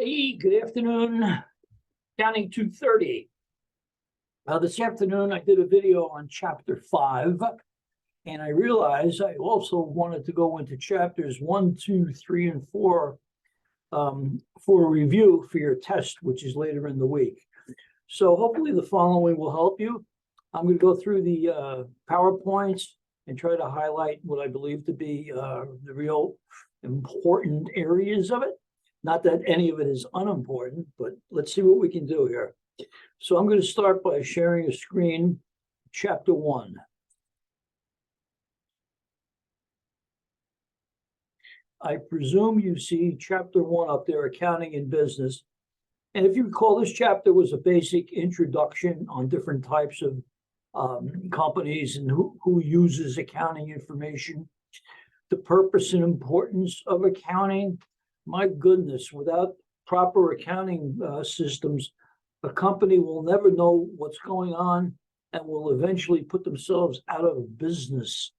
Hey, good afternoon, Counting 230. This afternoon, I did a video on chapter 5, and I realized I also wanted to go into chapters 1, 2, 3, and 4 for a review for your test, which is later in the week. So hopefully the following will help you. I'm going to go through the PowerPoints and try to highlight what I believe to be the real important areas of it. Not that any of it is unimportant, but let's see what we can do here. So I'm going to start by sharing a screen, chapter 1. I presume you see chapter 1 up there, Accounting and Business. And if you recall, this chapter was a basic introduction on different types of companies and who uses accounting information, the purpose and importance of accounting. My goodness, without proper accounting systems, a company will never know what's going on and will eventually put themselves out of business.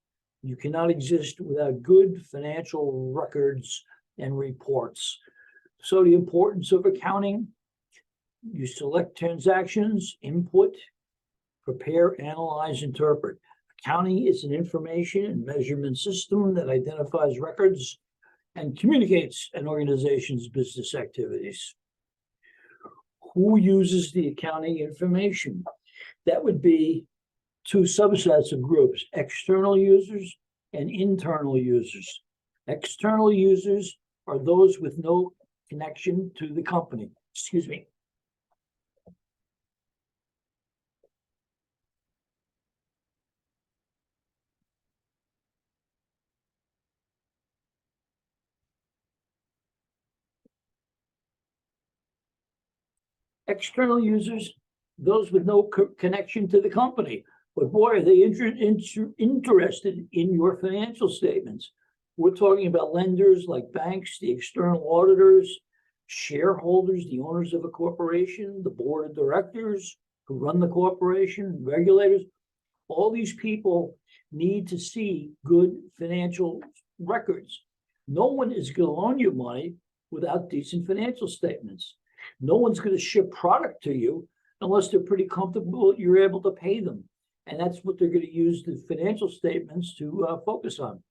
You cannot exist without good financial records and reports. So the importance of accounting: you select transactions, input, prepare, analyze, interpret. Accounting is an information and measurement system that identifies records and communicates an organization's business activities. Who uses the accounting information? That would be two subsets of groups: external users and internal users. External users are those with no connection to the company. Excuse me. External users, those with no connection to the company. But boy, are they interested in your financial statements. We're talking about lenders like banks, the external auditors, shareholders, the owners of a corporation, the board of directors who run the corporation, regulators. All these people need to see good financial records. No one is going to loan you money without decent financial statements. No one's going to ship product to you unless they're pretty comfortable you're able to pay them. And that's what they're going to use the financial statements to focus on.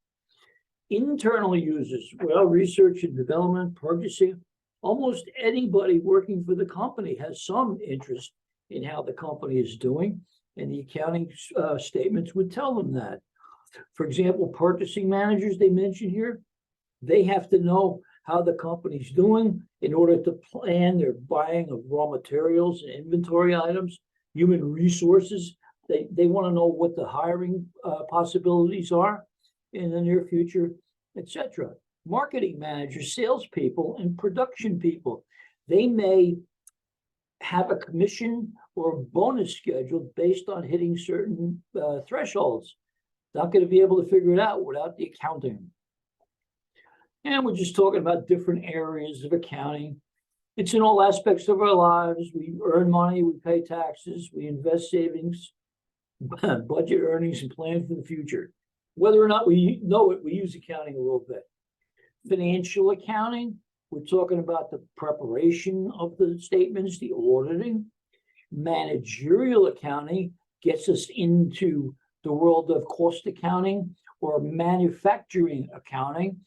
Internal users, well, research and development, purchasing. Almost anybody working for the company has some interest in how the company is doing, and the accounting statements would tell them that. For example, purchasing managers they mentioned here, they have to know how the company's doing in order to plan their buying of raw materials and inventory items. Human resources, they want to know what the hiring possibilities are in the near future, etc. Marketing managers, salespeople, and production people, they may have a commission or a bonus schedule based on hitting certain thresholds. Not going to be able to figure it out without the accounting. And we're just talking about different areas of accounting. It's in all aspects of our lives. We earn money, we pay taxes, we invest savings, budget earnings, and plan for the future. Whether or not we know it, we use accounting a little bit. Financial accounting, we're talking about the preparation of the statements, the auditing. Managerial accounting gets us into the world of cost accounting or manufacturing accounting.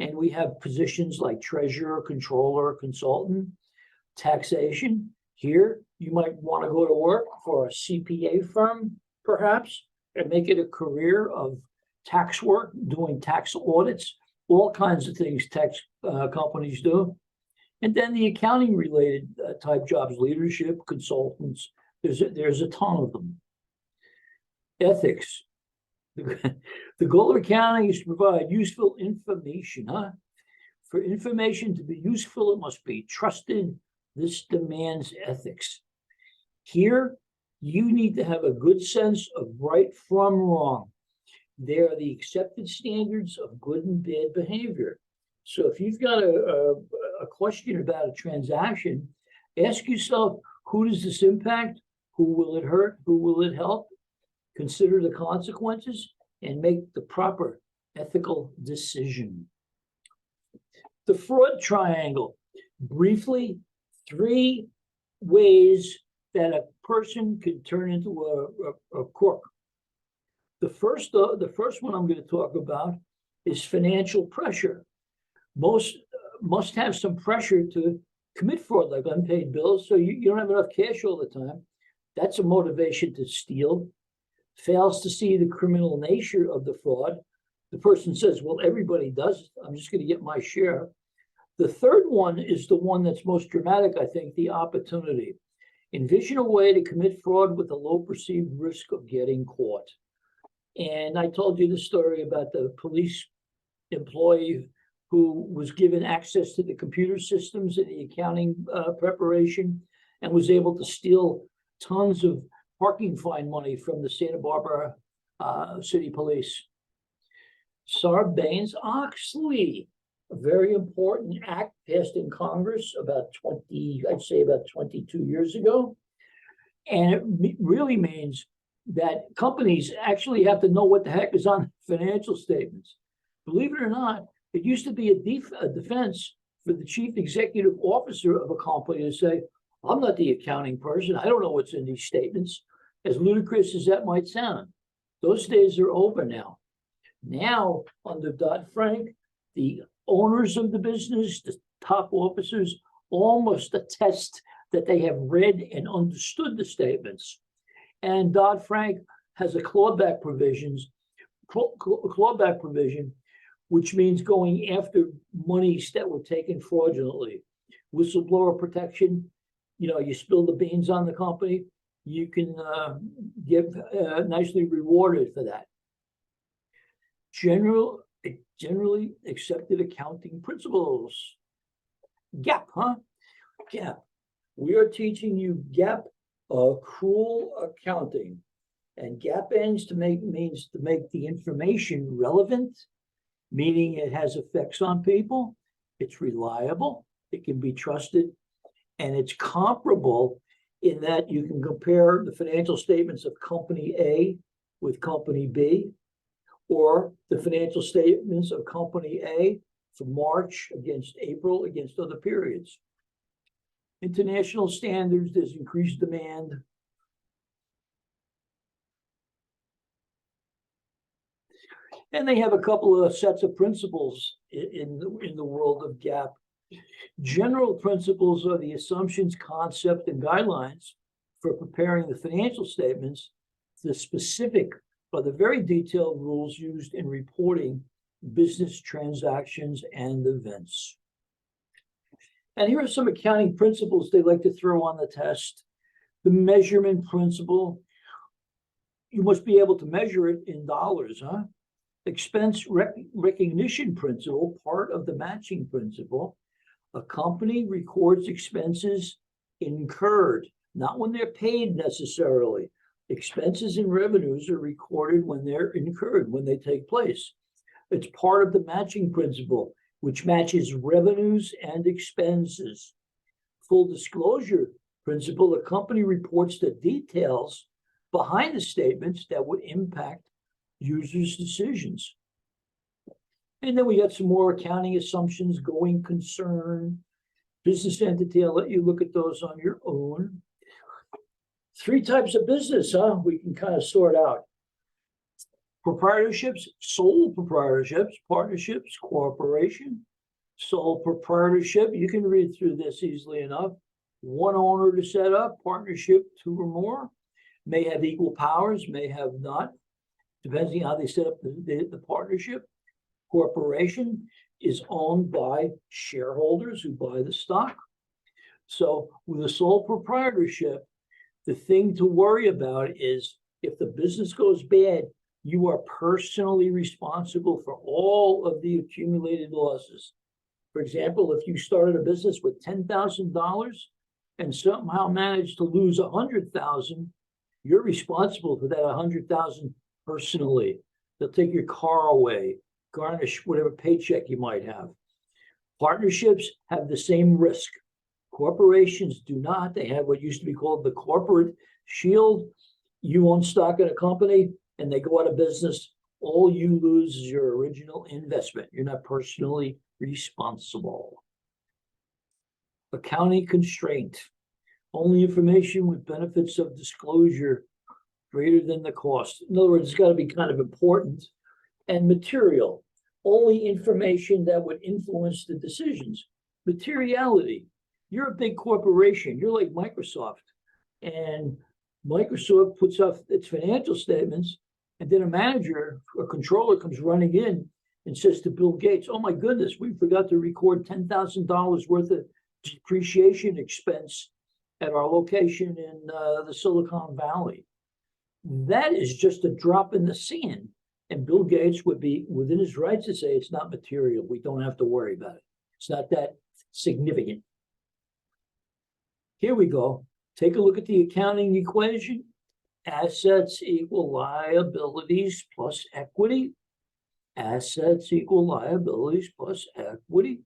And we have positions like treasurer, controller, consultant. Taxation, here you might want to go to work for a CPA firm, perhaps, and make it a career of tax work, doing tax audits, all kinds of things tax companies do. And then the accounting related type jobs, leadership, consultants, there's a ton of them. Ethics. The goal of accounting is to provide useful information. For information to be useful, it must be trusted. This demands ethics. Here, you need to have a good sense of right from wrong. They are the accepted standards of good and bad behavior. So if you've got a question about a transaction, ask yourself, who does this impact? Who will it hurt? Who will it help? Consider the consequences and make the proper ethical decision. The fraud triangle. Briefly, three ways that a person could turn into a crook. The first one I'm going to talk about is financial pressure. Most must have some pressure to commit fraud, like unpaid bills. So you don't have enough cash all the time. That's a motivation to steal. Fails to see the criminal nature of the fraud. The person says, well, everybody does it. I'm just going to get my share. The third one is the one that's most dramatic, I think, the opportunity. Envision a way to commit fraud with a low perceived risk of getting caught. And I told you the story about the police employee who was given access to the computer systems and the accounting preparation and was able to steal tons of parking fine money from the Santa Barbara City Police. Sarbanes-Oxley, a very important act passed in Congress about 22 years ago. And it really means that companies actually have to know what the heck is on financial statements. Believe it or not, it used to be a defense for the chief executive officer of a company to say, I'm not the accounting person. I don't know what's in these statements. As ludicrous as that might sound, those days are over now. Now, under Dodd-Frank, the owners of the business, the top officers, all must attest that they have read and understood the statements. And Dodd-Frank has a clawback provision, which means going after monies that were taken fraudulently. Whistleblower protection, you spill the beans on the company, you can get nicely rewarded for that. Generally accepted accounting principles. GAAP, huh? GAAP. We are teaching you GAAP accrual accounting. And GAAP means to make the information relevant, meaning it has effects on people, it's reliable, it can be trusted, and it's comparable in that you can compare the financial statements of company A with company B, or the financial statements of company A for March against April against other periods. International standards, there's increased demand. And they have a couple of sets of principles in the world of GAAP. General principles are the assumptions, concept, and guidelines for preparing the financial statements. The specific are the very detailed rules used in reporting business transactions and events. And here are some accounting principles they like to throw on the test. The measurement principle, you must be able to measure it in dollars, huh? Expense recognition principle, part of the matching principle. A company records expenses incurred, not when they're paid necessarily. Expenses and revenues are recorded when they're incurred, when they take place. It's part of the matching principle, which matches revenues and expenses. Full disclosure principle, a company reports the details behind the statements that would impact users' decisions. And then we got some more accounting assumptions, going concern, business entity. I'll let you look at those on your own. 3 types of business, we can kind of sort out. Proprietorships, sole proprietorships, partnerships, corporation. Sole proprietorship, you can read through this easily enough. One owner to set up, partnership, 2 or more. May have equal powers, may have not, depending on how they set up the partnership. Corporation is owned by shareholders who buy the stock. So with a sole proprietorship, the thing to worry about is if the business goes bad, you are personally responsible for all of the accumulated losses. For example, if you started a business with $10,000 and somehow managed to lose $100,000, you're responsible for that $100,000 personally. They'll take your car away, garnish whatever paycheck you might have. Partnerships have the same risk. Corporations do not. They have what used to be called the corporate shield. You own stock in a company and they go out of business. All you lose is your original investment. You're not personally responsible. accounting constraint. Only information with benefits of disclosure greater than the cost. In other words, it's got to be kind of important. And material, only information that would influence the decisions. Materiality, you're a big corporation. You're like Microsoft. And Microsoft puts up its financial statements, and then a manager or controller comes running in and says to Bill Gates, oh my goodness, we forgot to record $10,000 worth of depreciation expense at our location in the Silicon Valley. That is just a drop in the sand. And Bill Gates would be within his rights to say it's not material. We don't have to worry about it. It's not that significant. Here we go. Take a look at the accounting equation. Assets equal liabilities plus equity. Assets equal liabilities plus equity.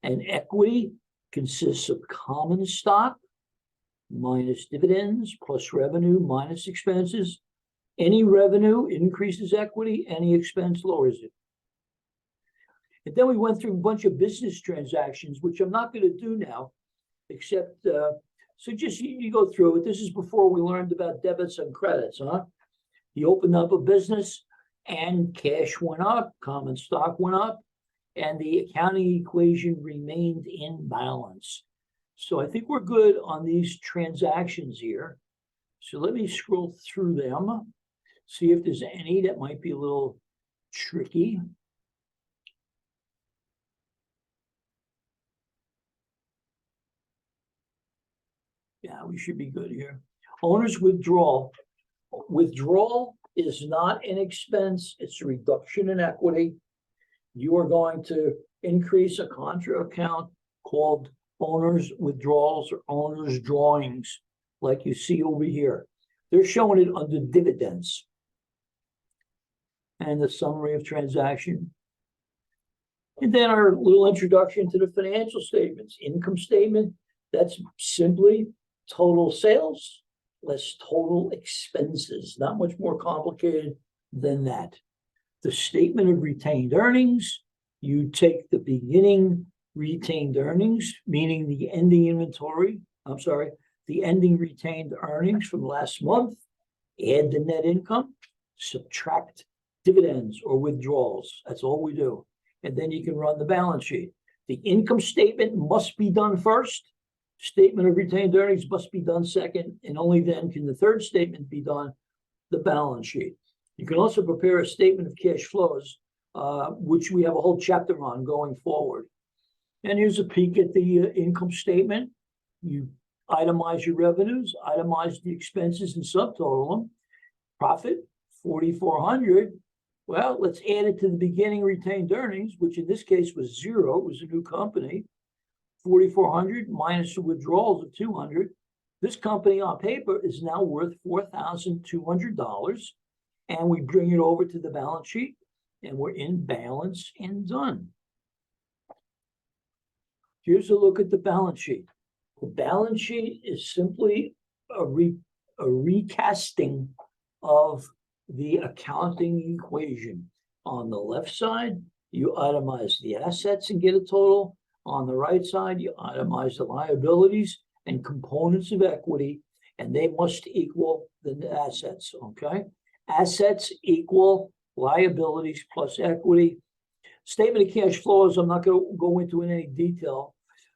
And equity consists of common stock minus dividends plus revenue minus expenses. Any revenue increases equity, any expense lowers it. And then we went through a bunch of business transactions, which I'm not going to do now, except, so just you go through it. This is before we learned about debits and credits, huh? You opened up a business and cash went up, common stock went up, and the accounting equation remained in balance. So I think we're good on these transactions here. So let me scroll through them, see if there's any that might be a little tricky. Yeah, we should be good here. Owner's withdrawal. Withdrawal is not an expense, it's a reduction in equity. You are going to increase a contra account called owner's withdrawals or owner's drawings, like you see over here. They're showing it under dividends. And the summary of transaction. And then our little introduction to the financial statements. Income statement, that's simply total sales less total expenses. Not much more complicated than that. The statement of retained earnings, you take the beginning retained earnings, meaning the ending inventory, the ending retained earnings from last month, add the net income, subtract dividends or withdrawals. That's all we do. And then you can run the balance sheet. The income statement must be done first. Statement of retained earnings must be done second, and only then can the third statement be done, the balance sheet. You can also prepare a statement of cash flows, which we have a whole chapter on going forward. And here's a peek at the income statement. You itemize your revenues, itemize the expenses and subtotal them. Profit, 4,400. Well, let's add it to the beginning retained earnings, which in this case was zero. It was a new company. 4,400 minus the withdrawals of 200. This company on paper is now worth $4,200. And we bring it over to the balance sheet and we're in balance and done. Here's a look at the balance sheet. The balance sheet is simply a recasting of the accounting equation. On the left side, you itemize the assets and get a total. On the right side, you itemize the liabilities and components of equity, and they must equal the assets, okay? Assets equal liabilities plus equity. Statement of cash flows, I'm not going to go into in any detail,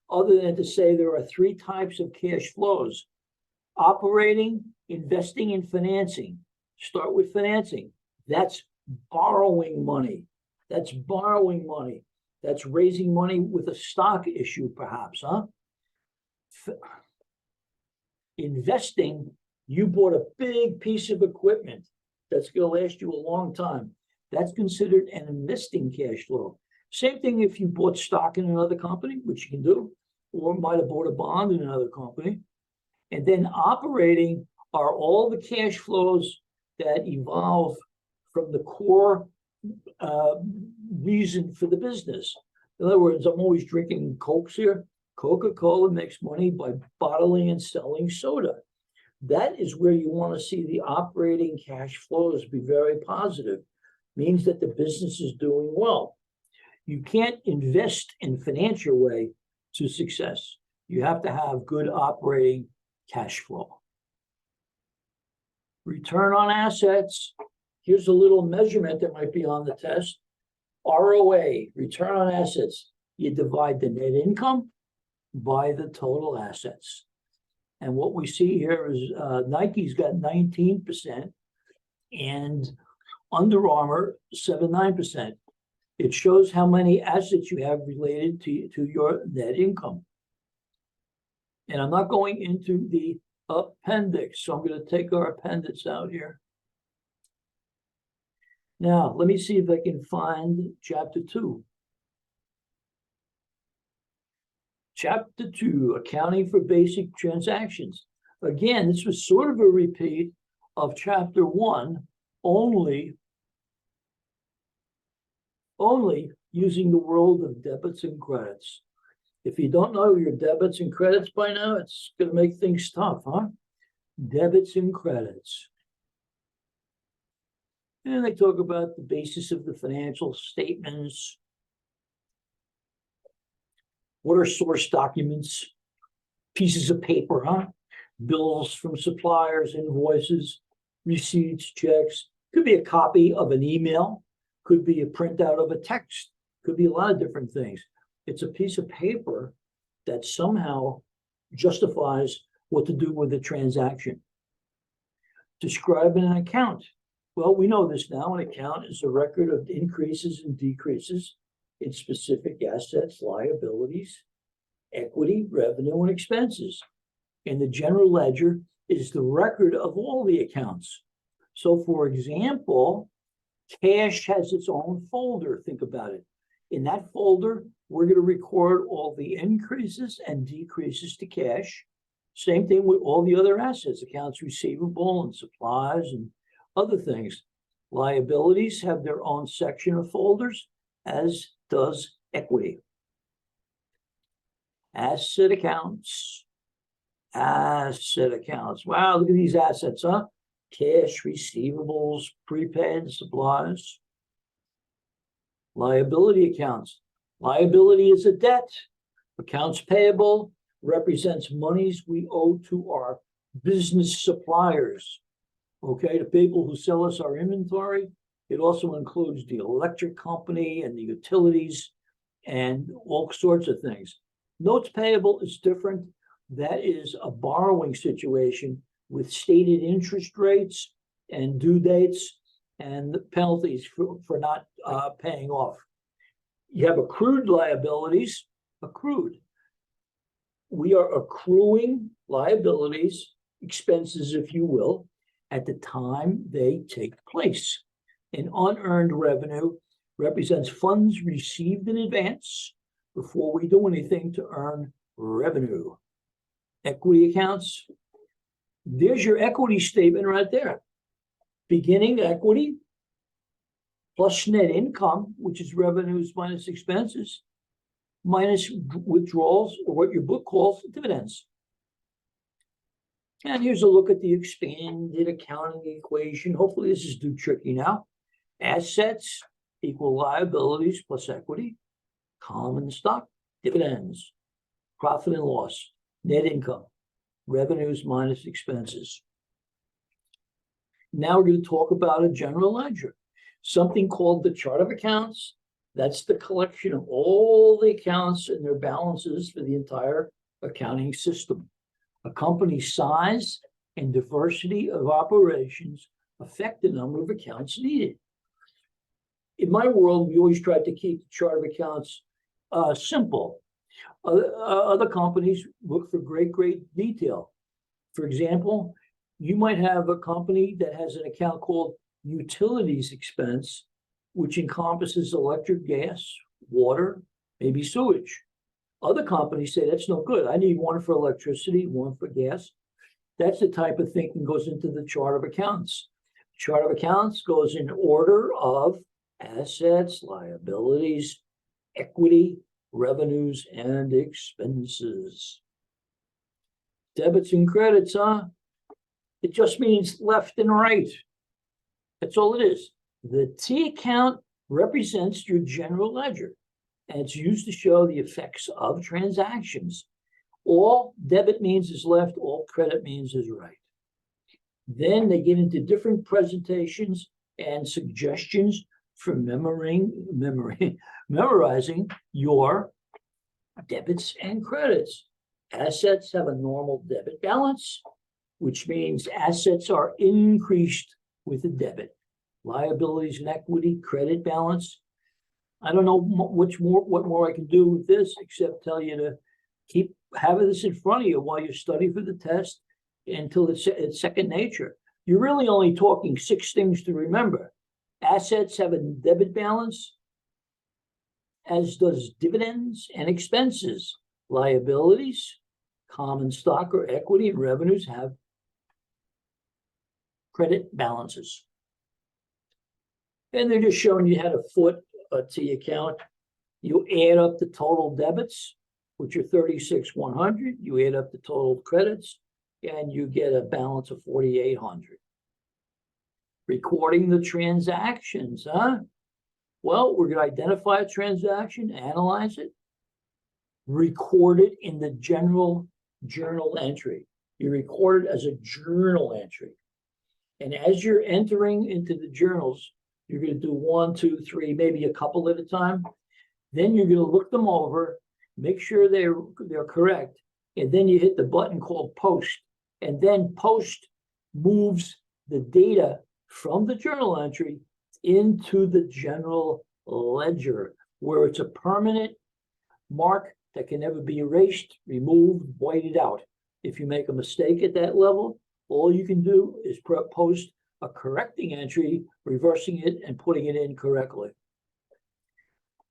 other than to say there are three types of cash flows: operating, investing, and financing. Start with financing. That's borrowing money. That's borrowing money. That's raising money with a stock issue, perhaps, huh? Investing, you bought a big piece of equipment that's going to last you a long time. That's considered an investing cash flow. Same thing if you bought stock in another company, which you can do, or might have bought a bond in another company. And then operating are all the cash flows that evolve from the core reason for the business. In other words, I'm always drinking Cokes here. Coca-Cola makes money by bottling and selling soda. That is where you want to see the operating cash flows be very positive. Means that the business is doing well. You can't invest and finance your way to success. You have to have good operating cash flow. Return on assets. Here's a little measurement that might be on the test. ROA, return on assets. You divide the net income by the total assets. And what we see here is Nike's got 19% and Under Armour 7.9%. It shows how many assets you have related to your net income. And I'm not going into the appendix, so I'm going to take our appendix out here. Now, let me see if I can find chapter 2. Chapter 2, accounting for basic transactions. Again, this was sort of a repeat of chapter 1, only using the world of debits and credits. If you don't know your debits and credits by now, it's going to make things tough, huh? Debits and credits. And they talk about the basis of the financial statements. What are source documents? Pieces of paper, huh? Bills from suppliers, invoices, receipts, checks. Could be a copy of an email. Could be a printout of a text. Could be a lot of different things. It's a piece of paper that somehow justifies what to do with the transaction. Describe an account. Well, we know this now. An account is a record of increases and decreases in specific assets, liabilities, equity, revenue, and expenses. And the general ledger is the record of all the accounts. So, for example, cash has its own folder. Think about it. In that folder, we're going to record all the increases and decreases to cash. Same thing with all the other assets, accounts receivable and supplies and other things. Liabilities have their own section of folders, as does equity. Asset accounts. Asset accounts. Wow, look at these assets, huh? Cash, receivables, prepaid supplies. Liability accounts. Liability is a debt. Accounts payable represents monies we owe to our business suppliers. Okay, the people who sell us our inventory. It also includes the electric company and the utilities and all sorts of things. Notes payable is different. That is a borrowing situation with stated interest rates and due dates and penalties for not paying off. You have accrued liabilities. Accrued. We are accruing liabilities, expenses, if you will, at the time they take place. And unearned revenue represents funds received in advance before we do anything to earn revenue. Equity accounts. There's your equity statement right there. Beginning equity plus net income, which is revenues minus expenses, minus withdrawals, or what your book calls dividends. And here's a look at the expanded accounting equation. Hopefully this is too tricky now. Assets equal liabilities plus equity, common stock, dividends, profit and loss, net income, revenues minus expenses. Now we're going to talk about a general ledger, something called the chart of accounts. That's the collection of all the accounts and their balances for the entire accounting system. A company's size and diversity of operations affect the number of accounts needed. In my world, we always try to keep the chart of accounts simple. Other companies look for great detail. For example, you might have a company that has an account called utilities expense, which encompasses electric, gas, water, maybe sewage. Other companies say that's no good. I need one for electricity, one for gas. That's the type of thinking goes into the chart of accounts. Chart of accounts goes in order of assets, liabilities, equity, revenues, and expenses. Debits and credits, huh? It just means left and right. That's all it is. The T account represents your general ledger, and it's used to show the effects of transactions. All debit means is left, all credit means is right. Then they get into different presentations and suggestions for memorizing your debits and credits. Assets have a normal debit balance, which means assets are increased with the debit. Liabilities and equity, credit balance. I don't know what more I can do with this except tell you to keep having this in front of you while you study for the test until it's second nature. You're really only talking 6 things to remember. Assets have a debit balance, as does dividends and expenses. Liabilities, common stock or equity, and revenues have credit balances. And they're just showing you how to foot to your account. You add up the total debits, which are 36,100. You add up the total credits, and you get a balance of 4,800. Recording the transactions, huh? Well, we're going to identify a transaction, analyze it, record it in the general journal entry. You record it as a journal entry. And as you're entering into the journals, you're going to do 1, 2, 3, maybe a couple at a time. Then you're going to look them over, make sure they're correct, and then you hit the button called Post. And then Post moves the data from the journal entry into the general ledger, where it's a permanent mark that can never be erased, removed, whited out. If you make a mistake at that level, all you can do is post a correcting entry, reversing it and putting it in correctly.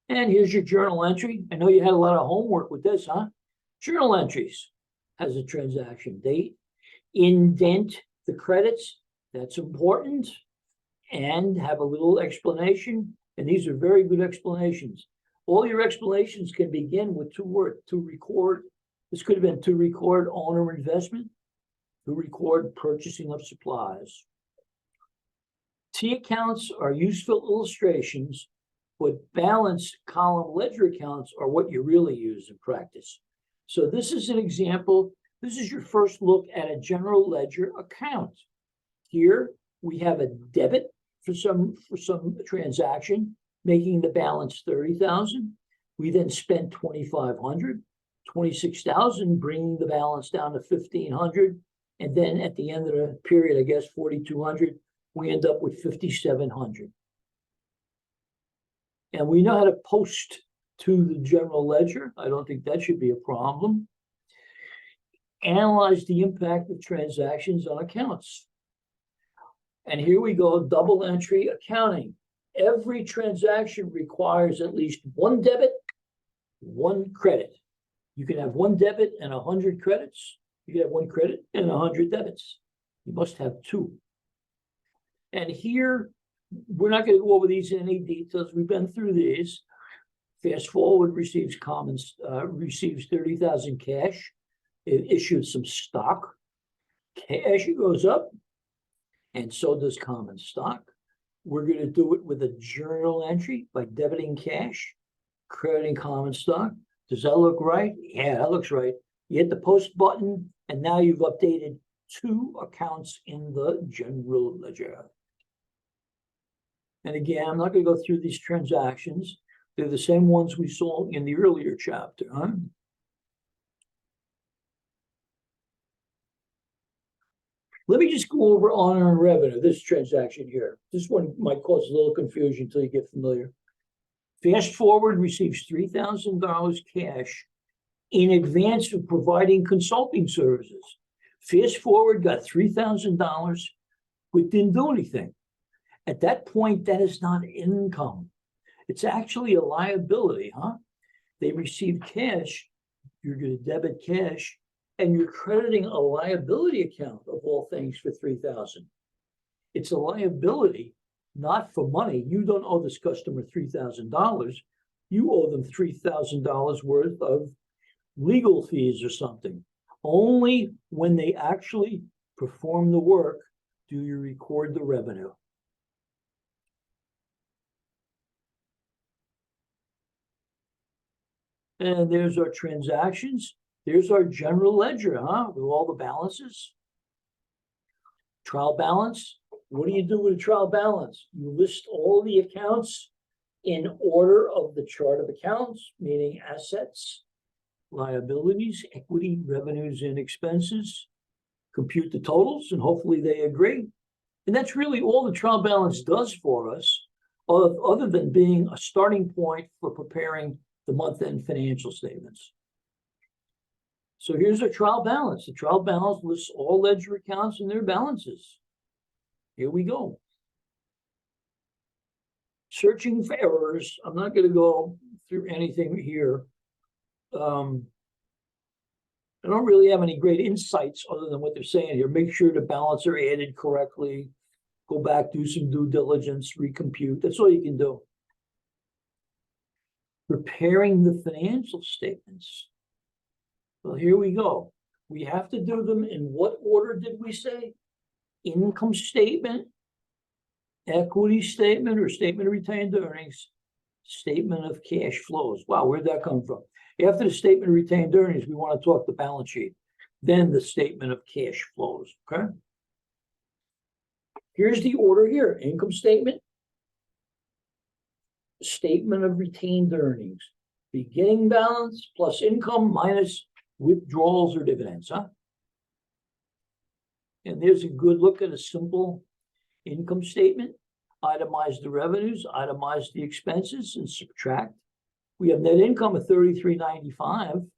And here's your journal entry. I know you had a lot of homework with this, huh? Journal entries has a transaction date, indent the credits, that's important, and have a little explanation. And these are very good explanations. All your explanations can begin with 2 words: to record. This could have been to record owner investment, to record purchasing of supplies. T accounts are useful illustrations, but balance column ledger accounts are what you really use in practice. So this is an example. This is your first look at a general ledger account. Here we have a debit for some transaction, making the balance 30,000. We then spent 2,500, 26,000, bringing the balance down to 1,500. And then at the end of the period, I guess 4,200, we end up with 5,700. And we know how to post to the general ledger. I don't think that should be a problem. Analyze the impact of transactions on accounts. And here we go, double entry accounting. Every transaction requires at least 1 debit, 1 credit. You can have 1 debit and 100 credits. You can have 1 credit and 100 debits. You must have 2. And here, we're not going to go over these in any details. We've been through these. Fast Forward receives 30,000 cash. It issued some stock. Cash goes up, and so does common stock. We're going to do it with a journal entry by debiting cash, crediting common stock. Does that look right? Yeah, that looks right. You hit the post button, and now you've updated 2 accounts in the general ledger. And again, I'm not going to go through these transactions. They're the same ones we saw in the earlier chapter, huh? Let me just go over honor and revenue, this transaction here. This one might cause a little confusion until you get familiar. Fast Forward receives $3,000 cash in advance of providing consulting services. Fast Forward got $3,000, but didn't do anything. At that point, that is not income. It's actually a liability, huh? They received cash, you're going to debit cash, and you're crediting a liability account of all things for $3,000. It's a liability, not for money. You don't owe this customer $3,000. You owe them $3,000 worth of legal fees or something. Only when they actually perform the work do you record the revenue. And there's our transactions. There's our general ledger, with all the balances. Trial balance. What do you do with a trial balance? You list all the accounts in order of the chart of accounts, meaning assets, liabilities, equity, revenues, and expenses. Compute the totals, and hopefully they agree. And that's really all the trial balance does for us, other than being a starting point for preparing the month-end financial statements. So here's a trial balance. The trial balance lists all ledger accounts and their balances. Here we go. Searching for errors. I'm not going to go through anything here. I don't really have any great insights other than what they're saying here. Make sure the balances are added correctly. Go back, do some due diligence, recompute. That's all you can do. Preparing the financial statements. Well, here we go. We have to do them in what order did we say? Income statement, equity statement or statement of retained earnings, statement of cash flows. Wow, where'd that come from? After the statement of retained earnings, we want to talk the balance sheet, then the statement of cash flows, okay? Here's the order here. Income statement, statement of retained earnings, beginning balance plus income minus withdrawals or dividends, And there's a good look at a simple income statement. Itemize the revenues, itemize the expenses, and subtract. We have net income of $33.95,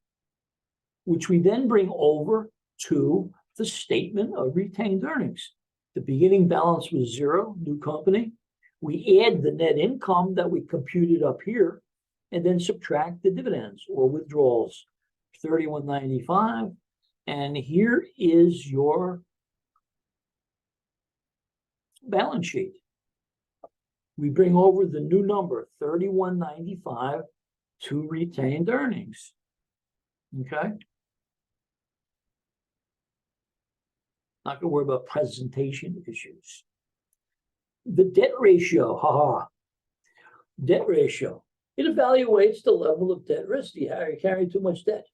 which we then bring over to the statement of retained earnings. The beginning balance was zero, new company. We add the net income that we computed up here, and then subtract the dividends or withdrawals, $31.95. And here is your balance sheet. We bring over the new number, $31.95, to retained earnings. Okay. Not going to worry about presentation issues. The debt ratio, debt ratio. It evaluates the level of debt risk. Do you carry too much debt?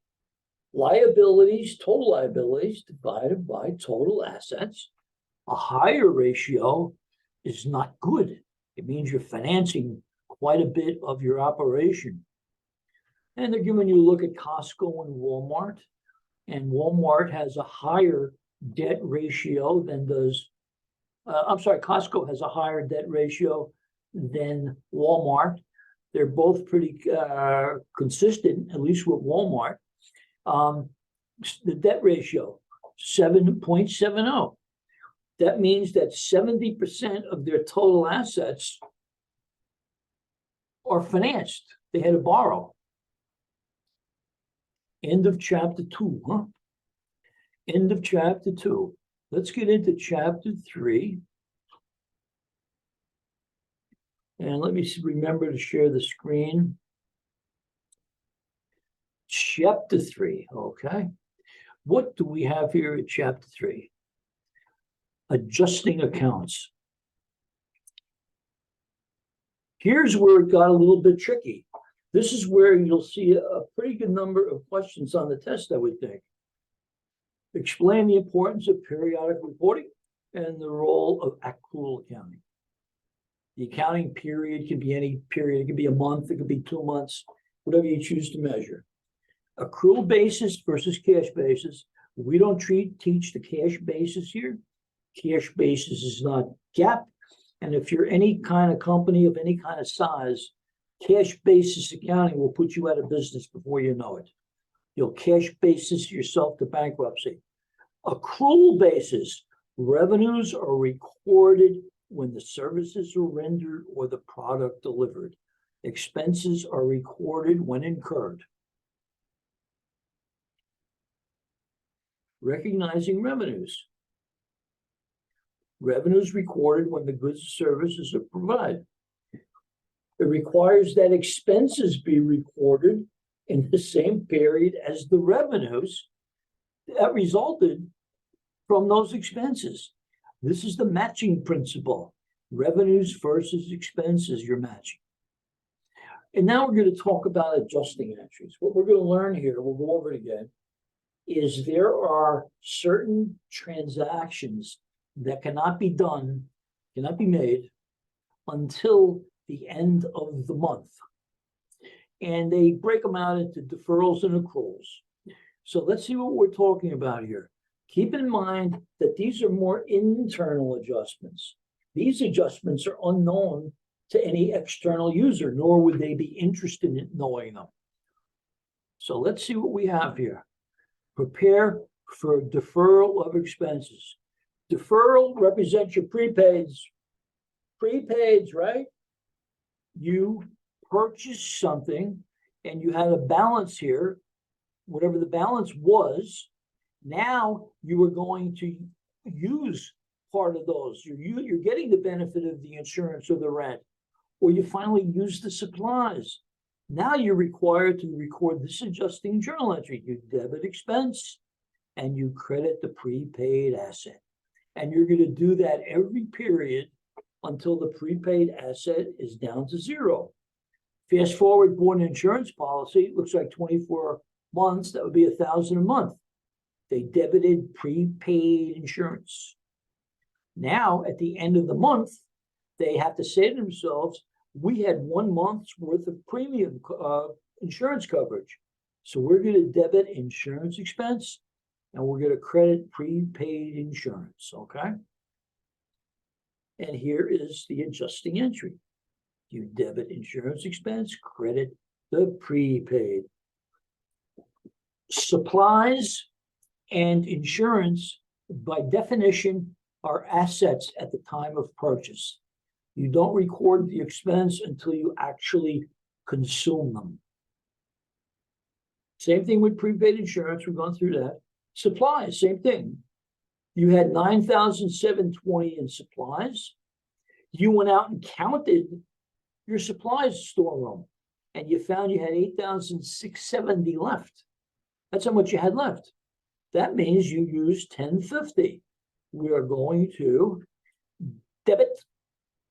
Liabilities, total liabilities divided by total assets. A higher ratio is not good. It means you're financing quite a bit of your operation. And they're giving you a look at Costco and Walmart. And Walmart has a higher debt ratio than does, Costco has a higher debt ratio than Walmart. They're both pretty consistent, at least with Walmart. The debt ratio, 7.70. That means that 70% of their total assets are financed. They had to borrow. End of chapter 2, End of chapter 2. Let's get into chapter 3. And let me remember to share the screen. Chapter 3, okay. What do we have here at chapter 3? Adjusting accounts. Here's where it got a little bit tricky. This is where you'll see a pretty good number of questions on the test, I would think. Explain the importance of periodic reporting and the role of accrual accounting. The accounting period can be any period. It could be a month, it could be 2 months, whatever you choose to measure. Accrual basis versus cash basis. We don't teach the cash basis here. Cash basis is not GAAP. And if you're any kind of company of any kind of size, cash basis accounting will put you out of business before you know it. You'll cash basis yourself to bankruptcy. Accrual basis, revenues are recorded when the services are rendered or the product delivered. Expenses are recorded when incurred. Recognizing revenues. Revenues recorded when the goods and services are provided. It requires that expenses be recorded in the same period as the revenues that resulted from those expenses. This is the matching principle. Revenues versus expenses, you're matching. And now we're going to talk about adjusting entries. What we're going to learn here, we'll go over it again, is there are certain transactions that cannot be made until the end of the month. And they break them out into deferrals and accruals. So let's see what we're talking about here. Keep in mind that these are more internal adjustments. These adjustments are unknown to any external user, nor would they be interested in knowing them. So let's see what we have here. Prepare for deferral of expenses. Deferral represents your prepaids. Prepaids, right? You purchased something and you had a balance here, whatever the balance was. Now you are going to use part of those. You're getting the benefit of the insurance or the rent, or you finally use the supplies. Now you're required to record this adjusting journal entry. You debit expense and you credit the prepaid asset. And you're going to do that every period until the prepaid asset is down to zero. Fast forward, bought an insurance policy, it looks like 24 months, that would be $1,000 a month. They debited prepaid insurance. Now, at the end of the month, they have to say to themselves, we had 1 month's worth of premium insurance coverage. So we're going to debit insurance expense and we're going to credit prepaid insurance, okay? And here is the adjusting entry. You debit insurance expense, credit the prepaid. Supplies and insurance, by definition, are assets at the time of purchase. You don't record the expense until you actually consume them. Same thing with prepaid insurance, we've gone through that. Supplies, same thing. You had $9,720 in supplies. You went out and counted your supplies storeroom, and you found you had $8,670 left. That's how much you had left. That means you used $1,050. We are going to debit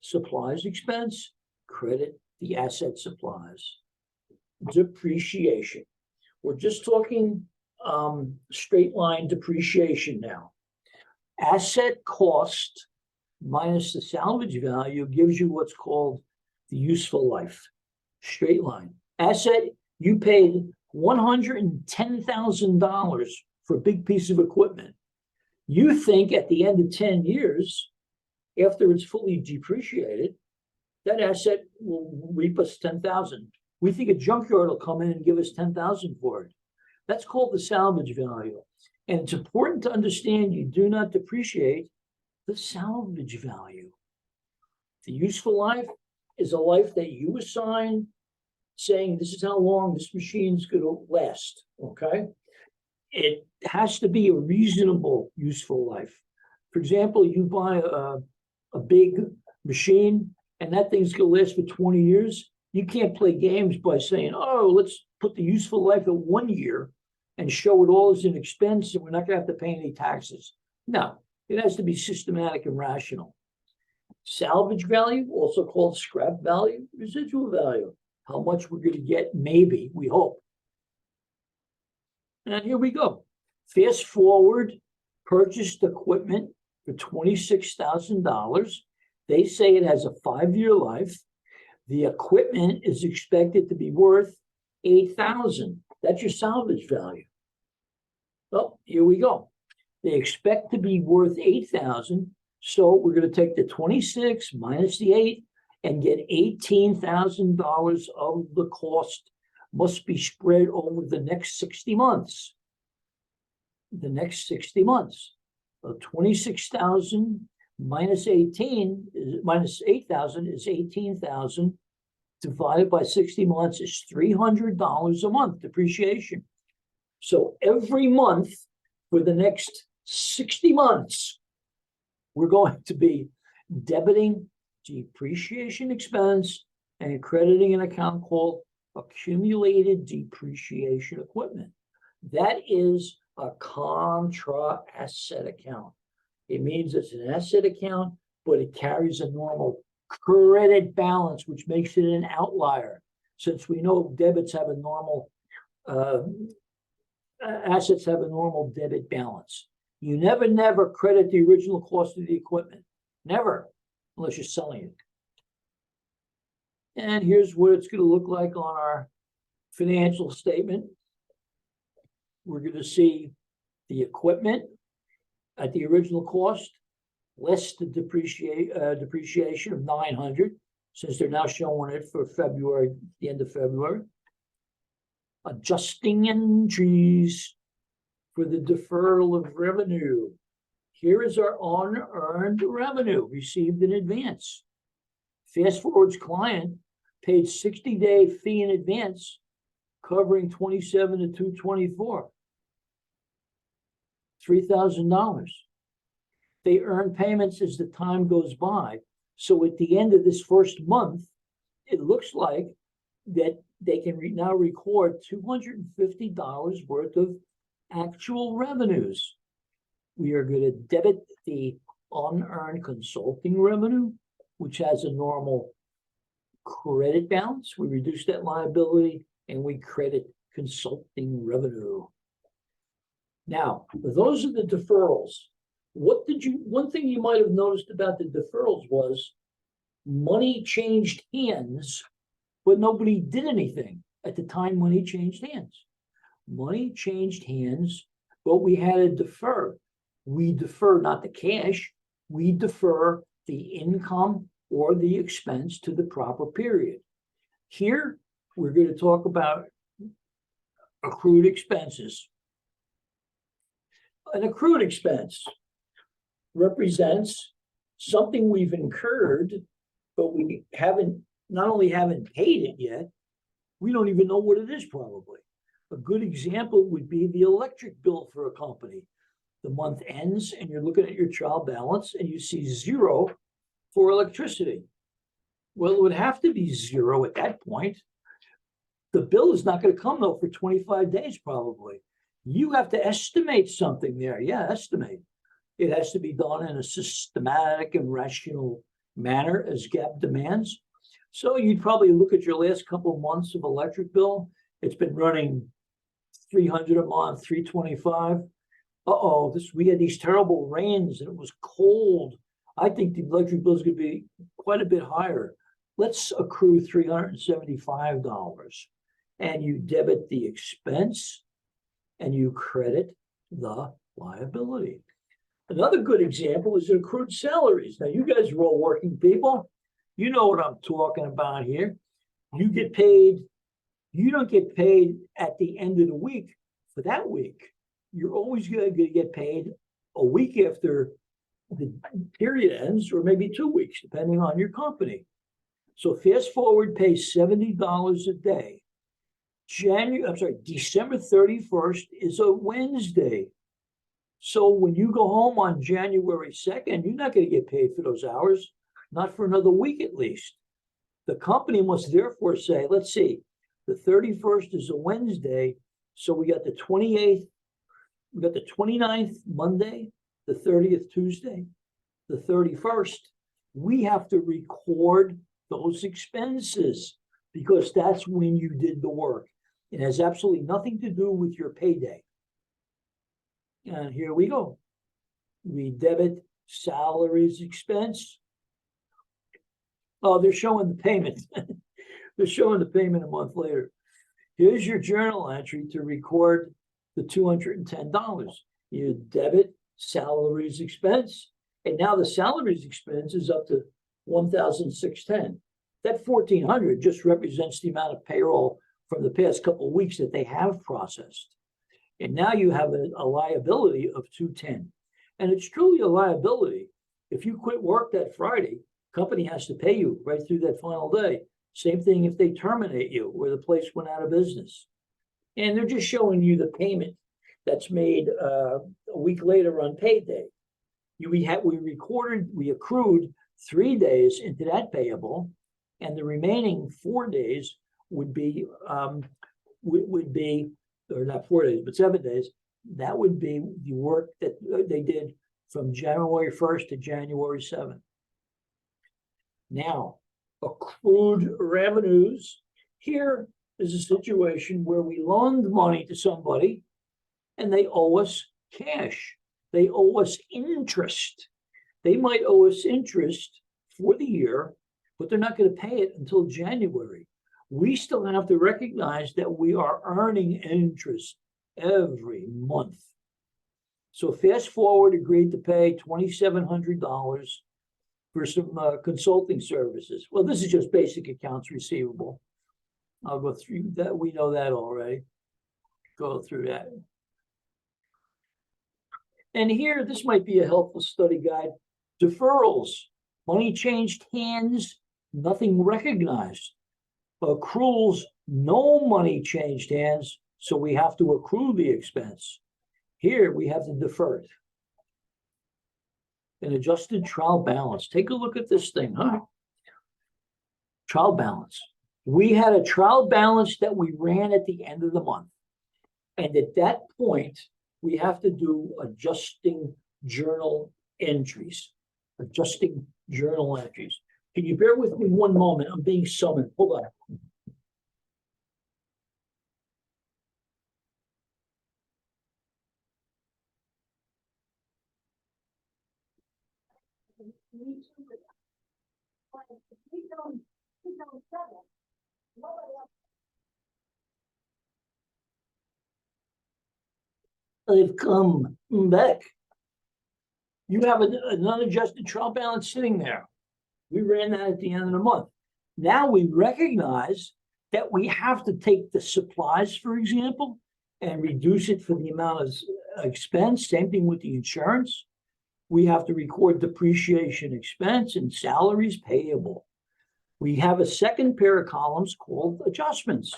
supplies expense, credit the asset supplies. Depreciation. We're just talking straight line depreciation now. Asset cost minus the salvage value gives you what's called the useful life. Straight line. Asset, you paid $110,000 for a big piece of equipment. You think at the end of 10 years, after it's fully depreciated, that asset will reap us $10,000. We think a junkyard will come in and give us $10,000 for it. That's called the salvage value. And it's important to understand you do not depreciate the salvage value. The useful life is a life that you assign, saying this is how long this machine's going to last, okay? It has to be a reasonable useful life. For example, you buy a big machine and that thing's going to last for 20 years. You can't play games by saying, oh, let's put the useful life at 1 year and show it all as an expense and we're not going to have to pay any taxes. No, it has to be systematic and rational. Salvage value, also called scrap value, residual value. How much we're going to get, maybe, we hope. And here we go. Fast forward, purchased equipment for $26,000. They say it has a 5-year life. The equipment is expected to be worth $8,000. That's your salvage value. Well, here we go. They expect to be worth $8,000. So we're going to take the 26 minus the 8 and get $18,000 of the cost must be spread over the next 60 months. The next 60 months. So 26,000 minus 18 minus 8,000 is 18,000 divided by 60 months is $300 a month depreciation. So every month for the next 60 months, we're going to be debiting depreciation expense and crediting an account called accumulated depreciation equipment. That is a contra asset account. It means it's an asset account, but it carries a normal credit balance, which makes it an outlier. Since we know debits have a normal assets have a normal debit balance. You never credit the original cost of the equipment. Never, unless you're selling it. And here's what it's going to look like on our financial statement. We're going to see the equipment at the original cost, less the depreciation of 900, since they're now showing it for February, the end of February. Adjusting entries for the deferral of revenue. Here is our unearned revenue received in advance. Fast Forward's client paid 60-day fee in advance, covering 27 to 224, $3,000. They earn payments as the time goes by. So at the end of this first month, it looks like that they can now record $250 worth of actual revenues. We are going to debit the unearned consulting revenue, which has a normal credit balance. We reduce that liability and we credit consulting revenue. Now, those are the deferrals. One thing you might have noticed about the deferrals was money changed hands, but nobody did anything at the time money changed hands. Money changed hands, but we had to defer. We defer not the cash, we defer the income or the expense to the proper period. Here, we're going to talk about accrued expenses. An accrued expense represents something we've incurred, but we not only haven't paid it yet, we don't even know what it is probably. A good example would be the electric bill for a company. The month ends and you're looking at your trial balance and you see 0 for electricity. Well, it would have to be 0 at that point. The bill is not going to come though for 25 days probably. You have to estimate something there. Yeah, estimate. It has to be done in a systematic and rational manner as GAAP demands. So you'd probably look at your last couple of months of electric bill. It's been running $300 a month, $325. We had these terrible rains and it was cold. I think the electric bill is going to be quite a bit higher. Let's accrue $375. And you debit the expense and you credit the liability. Another good example is accrued salaries. Now, you guys are all working people. You know what I'm talking about here. You get paid. You don't get paid at the end of the week for that week. You're always going to get paid a week after the period ends, or maybe 2 weeks, depending on your company. So Fast Forward pays $70 a day. December 31st is a Wednesday. So when you go home on January 2nd, you're not going to get paid for those hours, not for another week at least. The company must therefore say, let's see, the 31st is a Wednesday, so we got the 28th, we got the 29th Monday, the 30th Tuesday, the 31st. We have to record those expenses because that's when you did the work. It has absolutely nothing to do with your payday. And here we go. We debit salaries expense. Oh, they're showing the payment. They're showing the payment a month later. Here's your journal entry to record the $210. You debit salaries expense, and now the salaries expense is up to $1,610. That $1,400 just represents the amount of payroll from the past couple of weeks that they have processed. And now you have a liability of $210. And it's truly a liability. If you quit work that Friday, company has to pay you right through that final day. Same thing if they terminate you or the place went out of business. And they're just showing you the payment that's made a week later on payday. We accrued 3 days into that payable, and the remaining 4 days would be, or not 4 days, but 7 days. That would be the work that they did from January 1st to January 7th. Now, accrued revenues. Here is a situation where we loaned money to somebody and they owe us cash. They owe us interest. They might owe us interest for the year, but they're not going to pay it until January. We still have to recognize that we are earning interest every month. So fast forward, agreed to pay $2,700 for some consulting services. Well, this is just basic accounts receivable. I'll go through that. We know that already. Go through that. And here, this might be a helpful study guide. Deferrals, money changed hands, nothing recognized. Accruals, no money changed hands, so we have to accrue the expense. Here, we have to defer it. An adjusted trial balance. Take a look at this thing, huh? Trial balance. We had a trial balance that we ran at the end of the month. And at that point, we have to do adjusting journal entries. Adjusting journal entries. Can you bear with me one moment? I'm being summoned. Hold on. They've come back. You have an unadjusted trial balance sitting there. We ran that at the end of the month. Now we recognize that we have to take the supplies, for example, and reduce it for the amount of expense. Same thing with the insurance. We have to record depreciation expense and salaries payable. We have a second pair of columns called adjustments.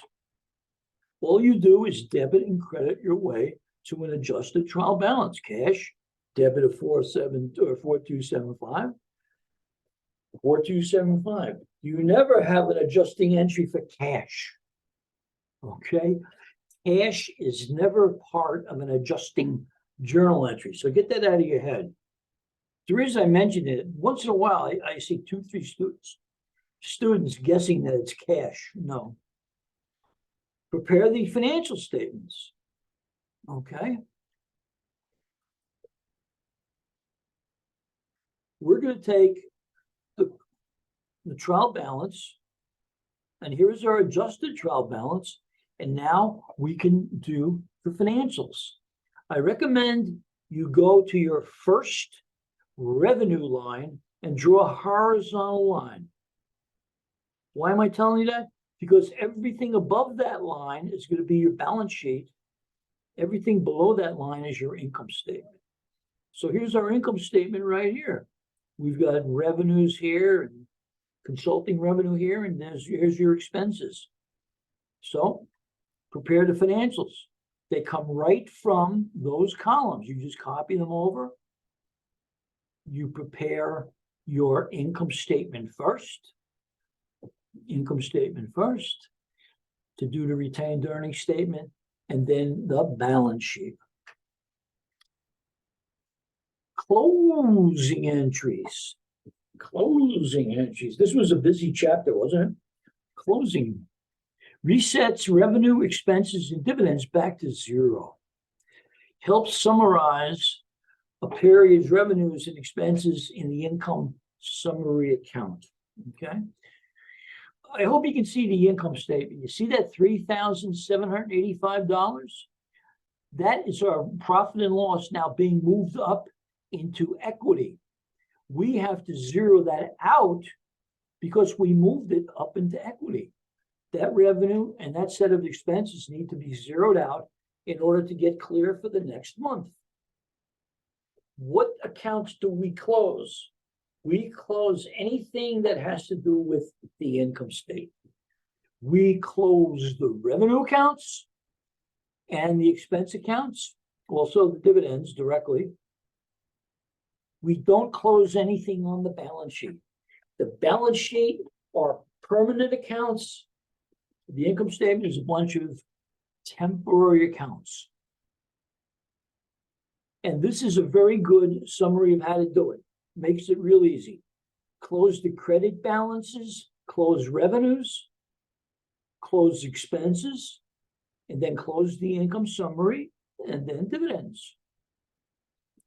All you do is debit and credit your way to an adjusted trial balance. Cash, debit of 4275. 4275. You never have an adjusting entry for cash. Okay? Cash is never part of an adjusting journal entry. So get that out of your head. The reason I mention it, once in a while, I see 2-3 students guessing that it's cash. No. Prepare the financial statements. Okay. We're going to take the trial balance, and here's our adjusted trial balance, and now we can do the financials. I recommend you go to your first revenue line and draw a horizontal line. Why am I telling you that? Because everything above that line is going to be your balance sheet. Everything below that line is your income statement. So here's our income statement right here. We've got revenues here and consulting revenue here, and here's your expenses. So prepare the financials. They come right from those columns. You just copy them over. You prepare your income statement first. Income statement first. To do the retained earnings statement, and then the balance sheet. Closing entries. Closing entries. This was a busy chapter, wasn't it? Closing. Resets revenue, expenses, and dividends back to zero. Helps summarize a period's revenues and expenses in the income summary account. Okay. I hope you can see the income statement. You see that $3,785? That is our profit and loss now being moved up into equity. We have to zero that out because we moved it up into equity. That revenue and that set of expenses need to be zeroed out in order to get clear for the next month. What accounts do we close? We close anything that has to do with the income statement. We close the revenue accounts and the expense accounts, also the dividends directly. We don't close anything on the balance sheet. The balance sheet are permanent accounts. The income statement is a bunch of temporary accounts. And this is a very good summary of how to do it. Makes it real easy. Close the credit balances, close revenues, close expenses, and then close the income summary and then dividends.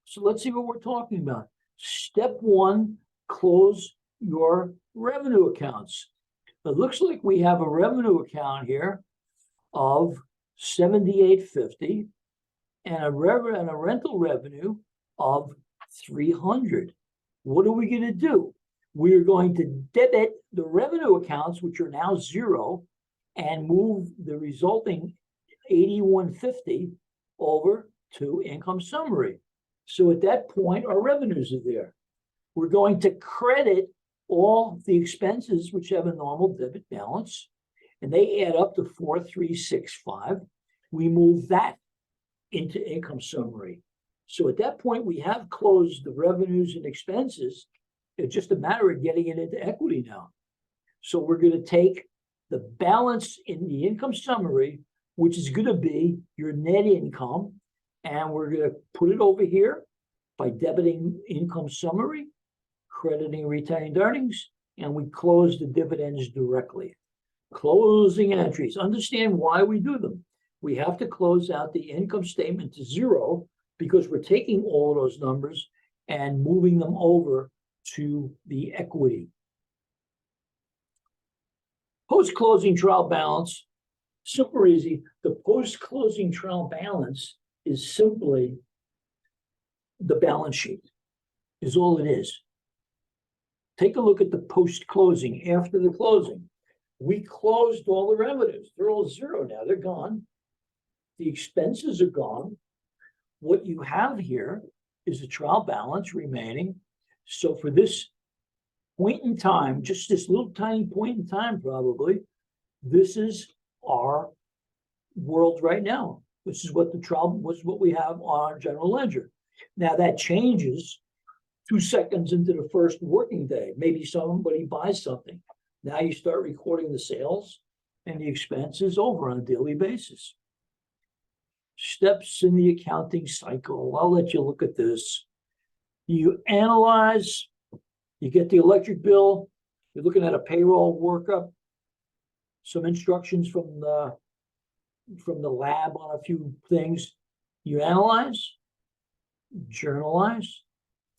So let's see what we're talking about. Step one, close your revenue accounts. It looks like we have a revenue account here of $78.50 and a rental revenue of $300. What are we going to do? We're going to debit the revenue accounts, which are now zero, and move the resulting $81.50 over to income summary. So at that point, our revenues are there. We're going to credit all the expenses, which have a normal debit balance, and they add up to 4,365. We move that into income summary. So at that point, we have closed the revenues and expenses. It's just a matter of getting it into equity now. So we're going to take the balance in the income summary, which is going to be your net income, and we're going to put it over here by debiting income summary, crediting retained earnings, and we close the dividends directly. Closing entries. Understand why we do them. We have to close out the income statement to zero because we're taking all of those numbers and moving them over to the equity. Post-closing trial balance, super easy. The post-closing trial balance is simply the balance sheet, is all it is. Take a look at the post-closing, after the closing. We closed all the revenues. They're all zero now, they're gone. The expenses are gone. What you have here is a trial balance remaining. So for this point in time, just this little tiny point in time probably, this is our world right now. This is what the trial was, what we have on our general ledger. Now that changes 2 seconds into the first working day. Maybe somebody buys something. Now you start recording the sales and the expenses over on a daily basis. Steps in the accounting cycle. I'll let you look at this. You analyze, you get the electric bill, you're looking at a payroll workup, some instructions from the lab on a few things. You analyze, journalize,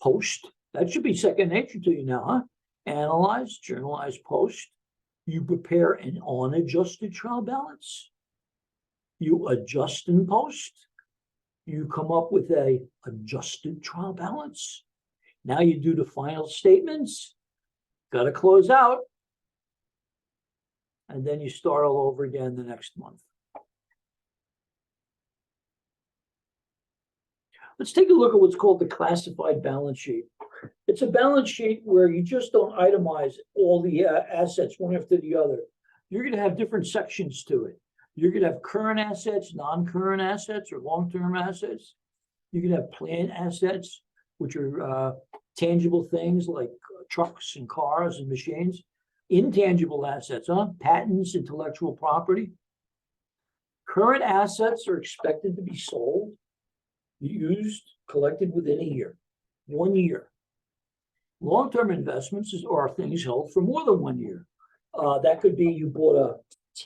post. That should be second nature to you now, huh? Analyze, journalize, post. You prepare an unadjusted trial balance. You adjust and post. You come up with a adjusted trial balance. Now you do the final statements. Got to close out. And then you start all over again the next month. Let's take a look at what's called the classified balance sheet. It's a balance sheet where you just don't itemize all the assets one after the other. You're going to have different sections to it. You're going to have current assets, non-current assets, or long-term assets. You can have planned assets, which are tangible things like trucks and cars and machines. Intangible assets, patents, intellectual property. Current assets are expected to be sold, used, collected within a year, 1 year. Long-term investments are things held for more than 1 year. That could be you bought a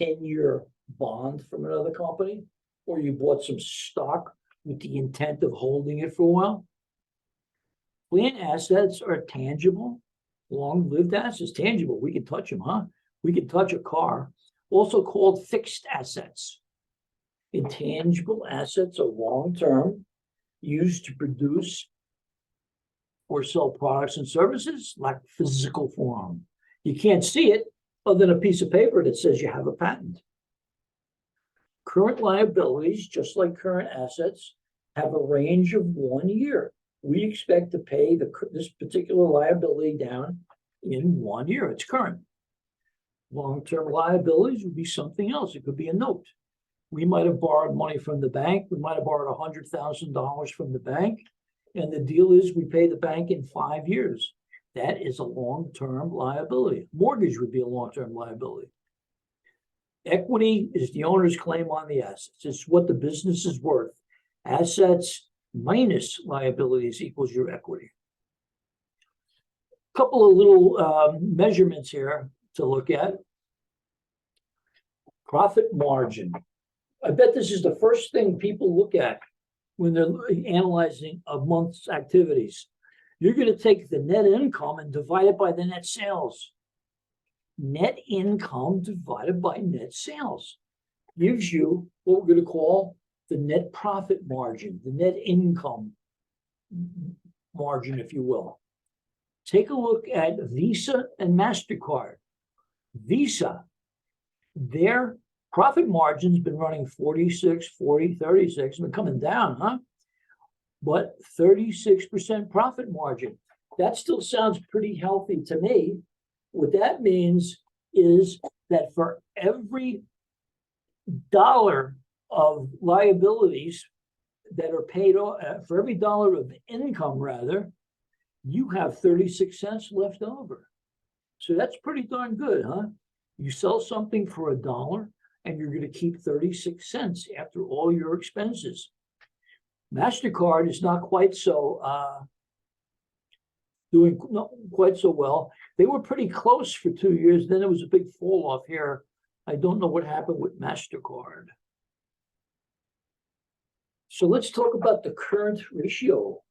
10-year bond from another company, or you bought some stock with the intent of holding it for a while. Planned assets are tangible, long-lived assets. Tangible, we can touch them, huh? We can touch a car, also called fixed assets. Intangible assets are long-term, used to produce or sell products and services, like physical form. You can't see it other than a piece of paper that says you have a patent. Current liabilities, just like current assets, have a range of 1 year. We expect to pay this particular liability down in 1 year. It's current. Long-term liabilities would be something else. It could be a note. We might have borrowed money from the bank. We might have borrowed $100,000 from the bank. And the deal is we pay the bank in 5 years. That is a long-term liability. Mortgage would be a long-term liability. Equity is the owner's claim on the assets. It's what the business is worth. Assets minus liabilities equals your equity. A couple of little measurements here to look at. Profit margin. I bet this is the first thing people look at when they're analyzing a month's activities. You're going to take the net income and divide it by the net sales. Net income divided by net sales gives you what we're going to call the net profit margin, the net income margin, if you will. Take a look at Visa and MasterCard. Visa, their profit margin's been running 46, 40, 36, been coming down, huh? But 36% profit margin. That still sounds pretty healthy to me. What that means is that for every dollar of liabilities that are paid off, for every dollar of income, rather, you have 36 cents left over. So that's pretty darn good, huh? You sell something for $1 and you're going to keep 36 cents after all your expenses. MasterCard is not quite so doing not quite so well. They were pretty close for 2 years. Then there was a big fall off here. I don't know what happened with MasterCard. So let's talk about the current ratio.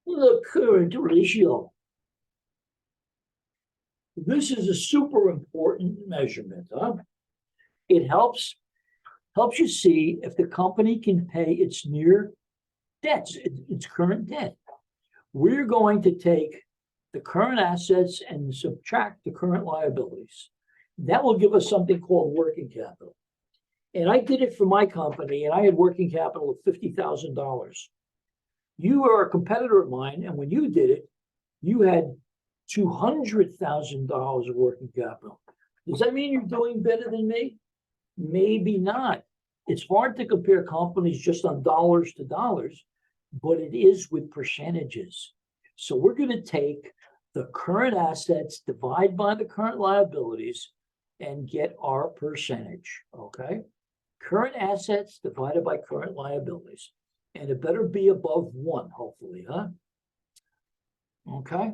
The current ratio. This is a super important measurement, huh? It helps you see if the company can pay its near debts, its current debt. We're going to take the current assets and subtract the current liabilities. That will give us something called working capital. And I did it for my company, and I had working capital of $50,000. You are a competitor of mine, and when you did it, you had $200,000 of working capital. Does that mean you're doing better than me? Maybe not. It's hard to compare companies just on dollars to dollars, but it is with percentages. So we're going to take the current assets, divide by the current liabilities, and get our percentage, okay? Current assets divided by current liabilities. And it better be above 1, hopefully, huh? Okay.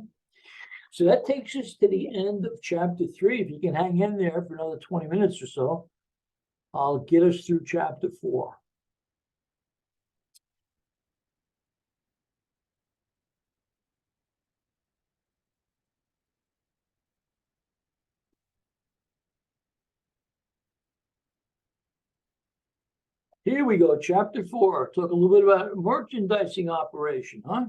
So that takes us to the end of chapter 3. If you can hang in there for another 20 minutes or so, I'll get us through chapter 4. Here we go, chapter 4. Talk a little bit about merchandising operation, huh?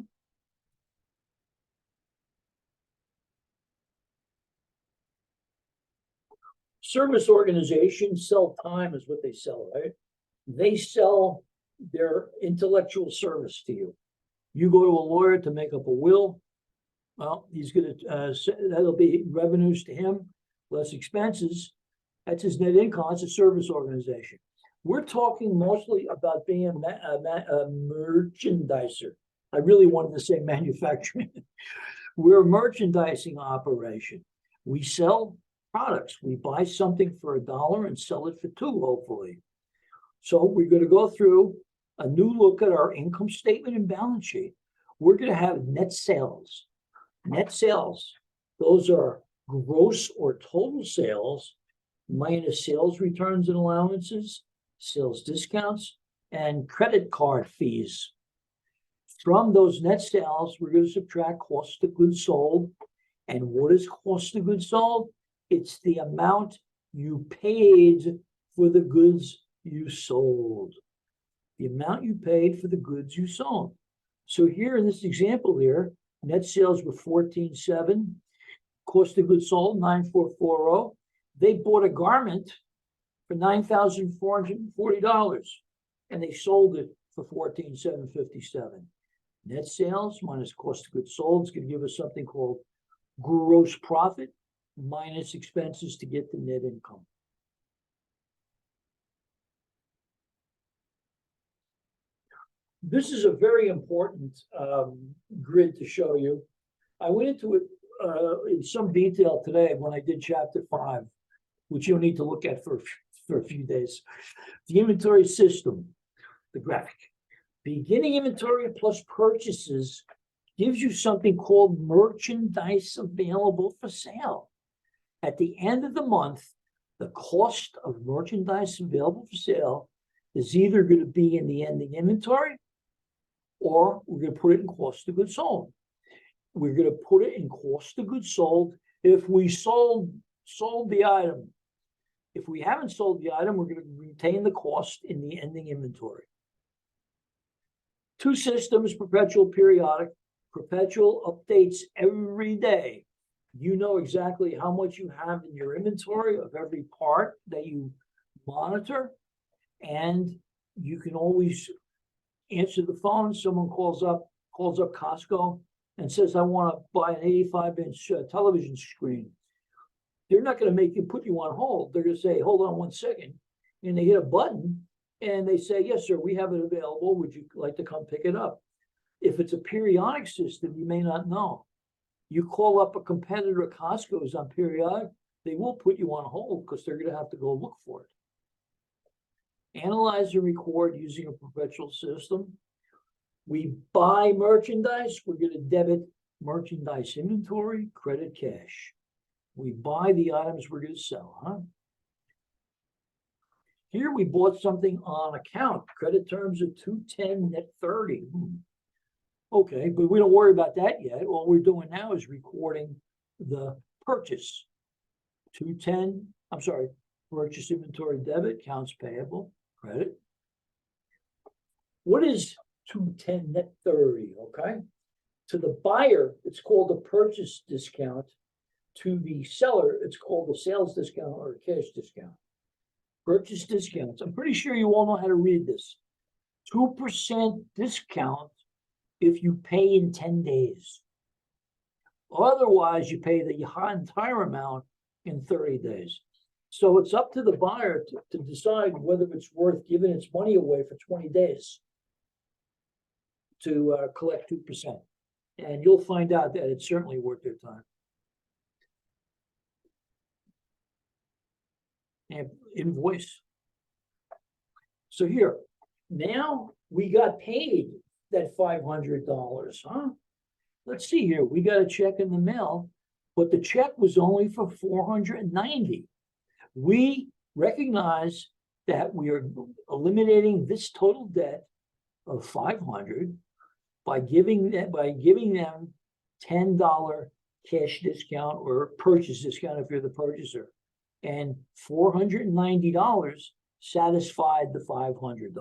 Service organizations sell time is what they sell, right? They sell their intellectual service to you. You go to a lawyer to make up a will. Well, he's going to, that'll be revenues to him, less expenses. That's his net income. It's a service organization. We're talking mostly about being a merchandiser. I really wanted to say manufacturing. We're a merchandising operation. We sell products. We buy something for $1 and sell it for $2, hopefully. So we're going to go through a new look at our income statement and balance sheet. We're going to have net sales. Net sales, those are gross or total sales minus sales returns and allowances, sales discounts, and credit card fees. From those net sales, we're going to subtract cost of goods sold. And what is cost of goods sold? It's the amount you paid for the goods you sold. The amount you paid for the goods you sold. So here in this example here, net sales were $14,700. Cost of goods sold, $9,440. They bought a garment for $9,440, and they sold it for $14,757. Net sales minus cost of goods sold is going to give us something called gross profit minus expenses to get the net income. This is a very important grid to show you. I went into it in some detail today when I did chapter 5, which you'll need to look at for a few days. The inventory system, the graphic. Beginning inventory plus purchases gives you something called merchandise available for sale. At the end of the month, the cost of merchandise available for sale is either going to be in the ending inventory or we're going to put it in cost of goods sold. We're going to put it in cost of goods sold if we sold the item. If we haven't sold the item, we're going to retain the cost in the ending inventory. Two systems, perpetual, periodic. Perpetual updates every day. You know exactly how much you have in your inventory of every part that you monitor, and you can always answer the phone. Someone calls up Costco and says, I want to buy an 85-inch television screen. They're not going to put you on hold. They're going to say, hold on 1 second. And they hit a button and they say, yes, sir, we have it available. Would you like to come pick it up? If it's a periodic system, you may not know. You call up a competitor at Costco's on periodic, they will put you on hold because they're going to have to go look for it. Analyze and record using a perpetual system. We buy merchandise, we're going to debit merchandise inventory, credit cash. We buy the items we're going to sell, huh? Here we bought something on account. Credit terms of 210 net 30. Okay, but we don't worry about that yet. All we're doing now is recording the purchase. 210, I'm sorry, purchase inventory debit, accounts payable, credit. What is 210 net 30, okay? To the buyer, it's called a purchase discount. To the seller, it's called a sales discount or a cash discount. Purchase discounts. I'm pretty sure you all know how to read this. 2% discount if you pay in 10 days. Otherwise, you pay the entire amount in 30 days. So it's up to the buyer to decide whether it's worth giving its money away for 20 days to collect 2%. And you'll find out that it's certainly worth their time. And invoice. So here, now we got paid that $500, huh? Let's see here. We got a check in the mail, but the check was only for $490. We recognize that we are eliminating this total debt of $500 by giving them $10 cash discount or purchase discount if you're the purchaser. And $490 satisfied the $500.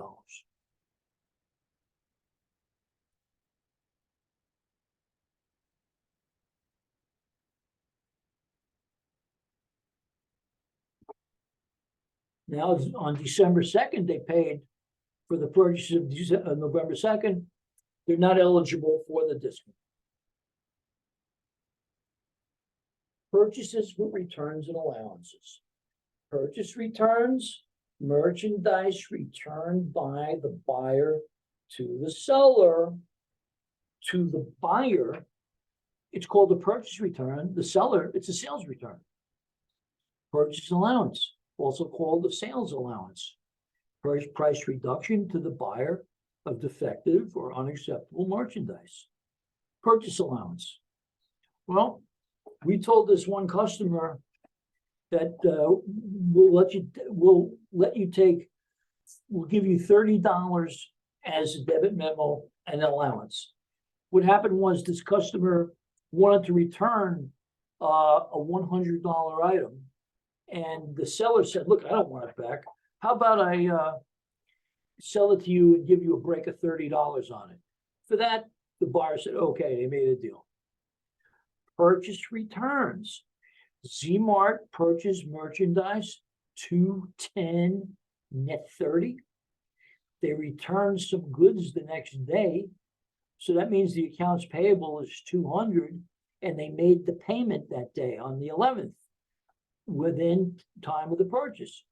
Now, on December 2nd, they paid for the purchase of November 2nd. They're not eligible for the discount. Purchases with returns and allowances. Purchase returns, merchandise returned by the buyer to the seller. To the buyer, it's called a purchase return. The seller, it's a sales return. Purchase allowance, also called a sales allowance. Price reduction to the buyer of defective or unacceptable merchandise. Purchase allowance. Well, we told this one customer that we'll give you $30 as a debit memo and allowance. What happened was this customer wanted to return a $100 item, and the seller said, look, I don't want it back. How about I sell it to you and give you a break of $30 on it? For that, the buyer said, okay, they made a deal. Purchase returns. Zmart purchased merchandise 210 net 30. They returned some goods the next day. So that means the accounts payable is 200, and they made the payment that day on the 11th within time of the purchase.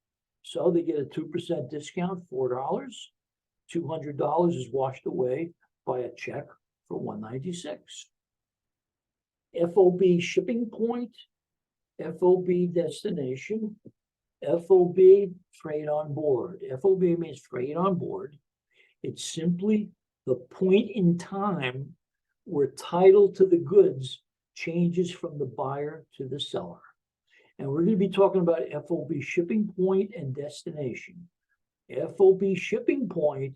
So they get a 2% discount, $4. $200 is washed away by a check for $196. FOB shipping point, FOB destination, FOB freight on board. FOB means freight on board. It's simply the point in time where title to the goods changes from the buyer to the seller. And we're going to be talking about FOB shipping point and destination. FOB shipping point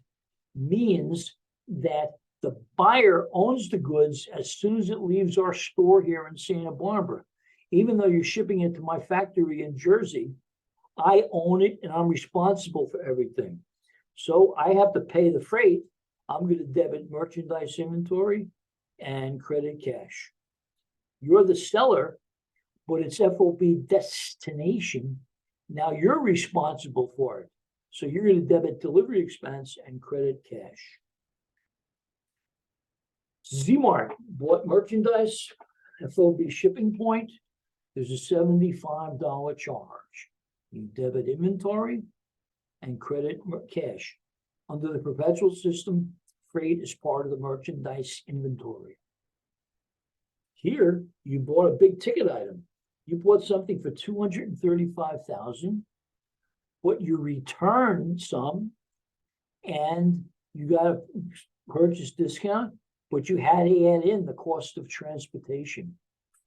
means that The buyer owns the goods as soon as it leaves our store here in Santa Barbara. Even though you're shipping it to my factory in Jersey, I own it and I'm responsible for everything. So I have to pay the freight. I'm going to debit merchandise inventory and credit cash. You're the seller, but it's FOB destination. Now you're responsible for it. So you're going to debit delivery expense and credit cash. Z-Mart bought merchandise, FOB shipping point. There's a $75 charge. You debit inventory and credit cash. Under the perpetual system, freight is part of the merchandise inventory. Here, you bought a big ticket item. You bought something for $235,000, but you returned some, and you got a purchase discount, but you had to add in the cost of transportation,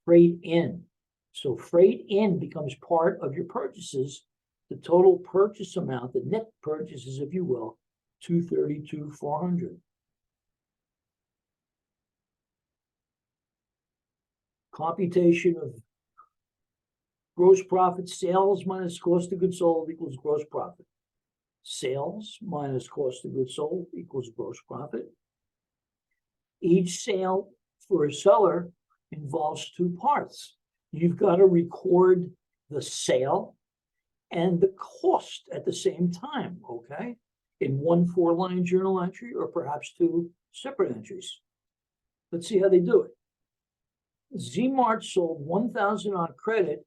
freight in. So freight in becomes part of your purchases. The total purchase amount, the net purchases, if you will, $232,400. Computation of gross profit, sales minus cost of goods sold equals gross profit. Sales minus cost of goods sold equals gross profit. Each sale for a seller involves two parts. You've got to record the sale and the cost at the same time, okay? In one 4-line journal entry or perhaps two separate entries. Let's see how they do it. Z-Mart sold 1,000 on credit.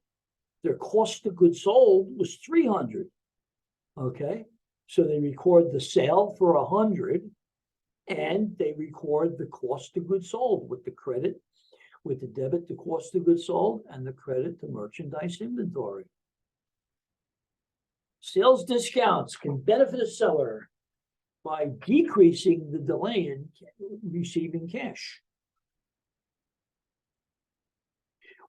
Their cost of goods sold was 300. Okay, so they record the sale for 100, and they record the cost of goods sold with the credit, with the debit to cost of goods sold, and the credit to merchandise inventory. Sales discounts can benefit a seller by decreasing the delay in receiving cash.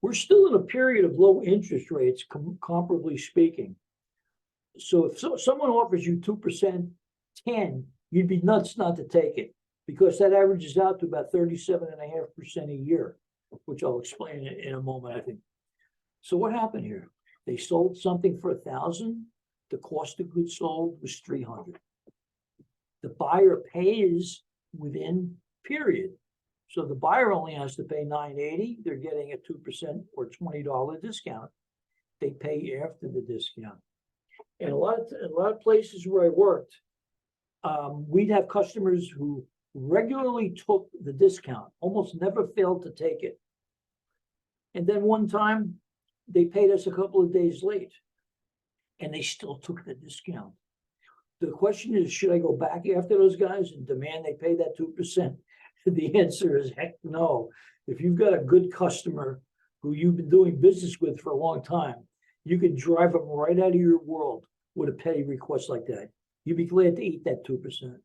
We're still in a period of low interest rates, comparably speaking. So if someone offers you 2%, 10, you'd be nuts not to take it, because that averages out to about 37.5% a year, which I'll explain in a moment, I think. So what happened here? They sold something for 1,000. The cost of goods sold was 300. The buyer pays within period. So the buyer only has to pay $980. They're getting a 2% or $20 discount. They pay after the discount. And a lot of places where I worked, we'd have customers who regularly took the discount, almost never failed to take it. And then one time, they paid us a couple of days late, and they still took the discount. The question is, should I go back after those guys and demand they pay that 2%? The answer is heck no. If you've got a good customer who you've been doing business with for a long time, you can drive them right out of your world with a petty request like that. You'd be glad to eat that 2%.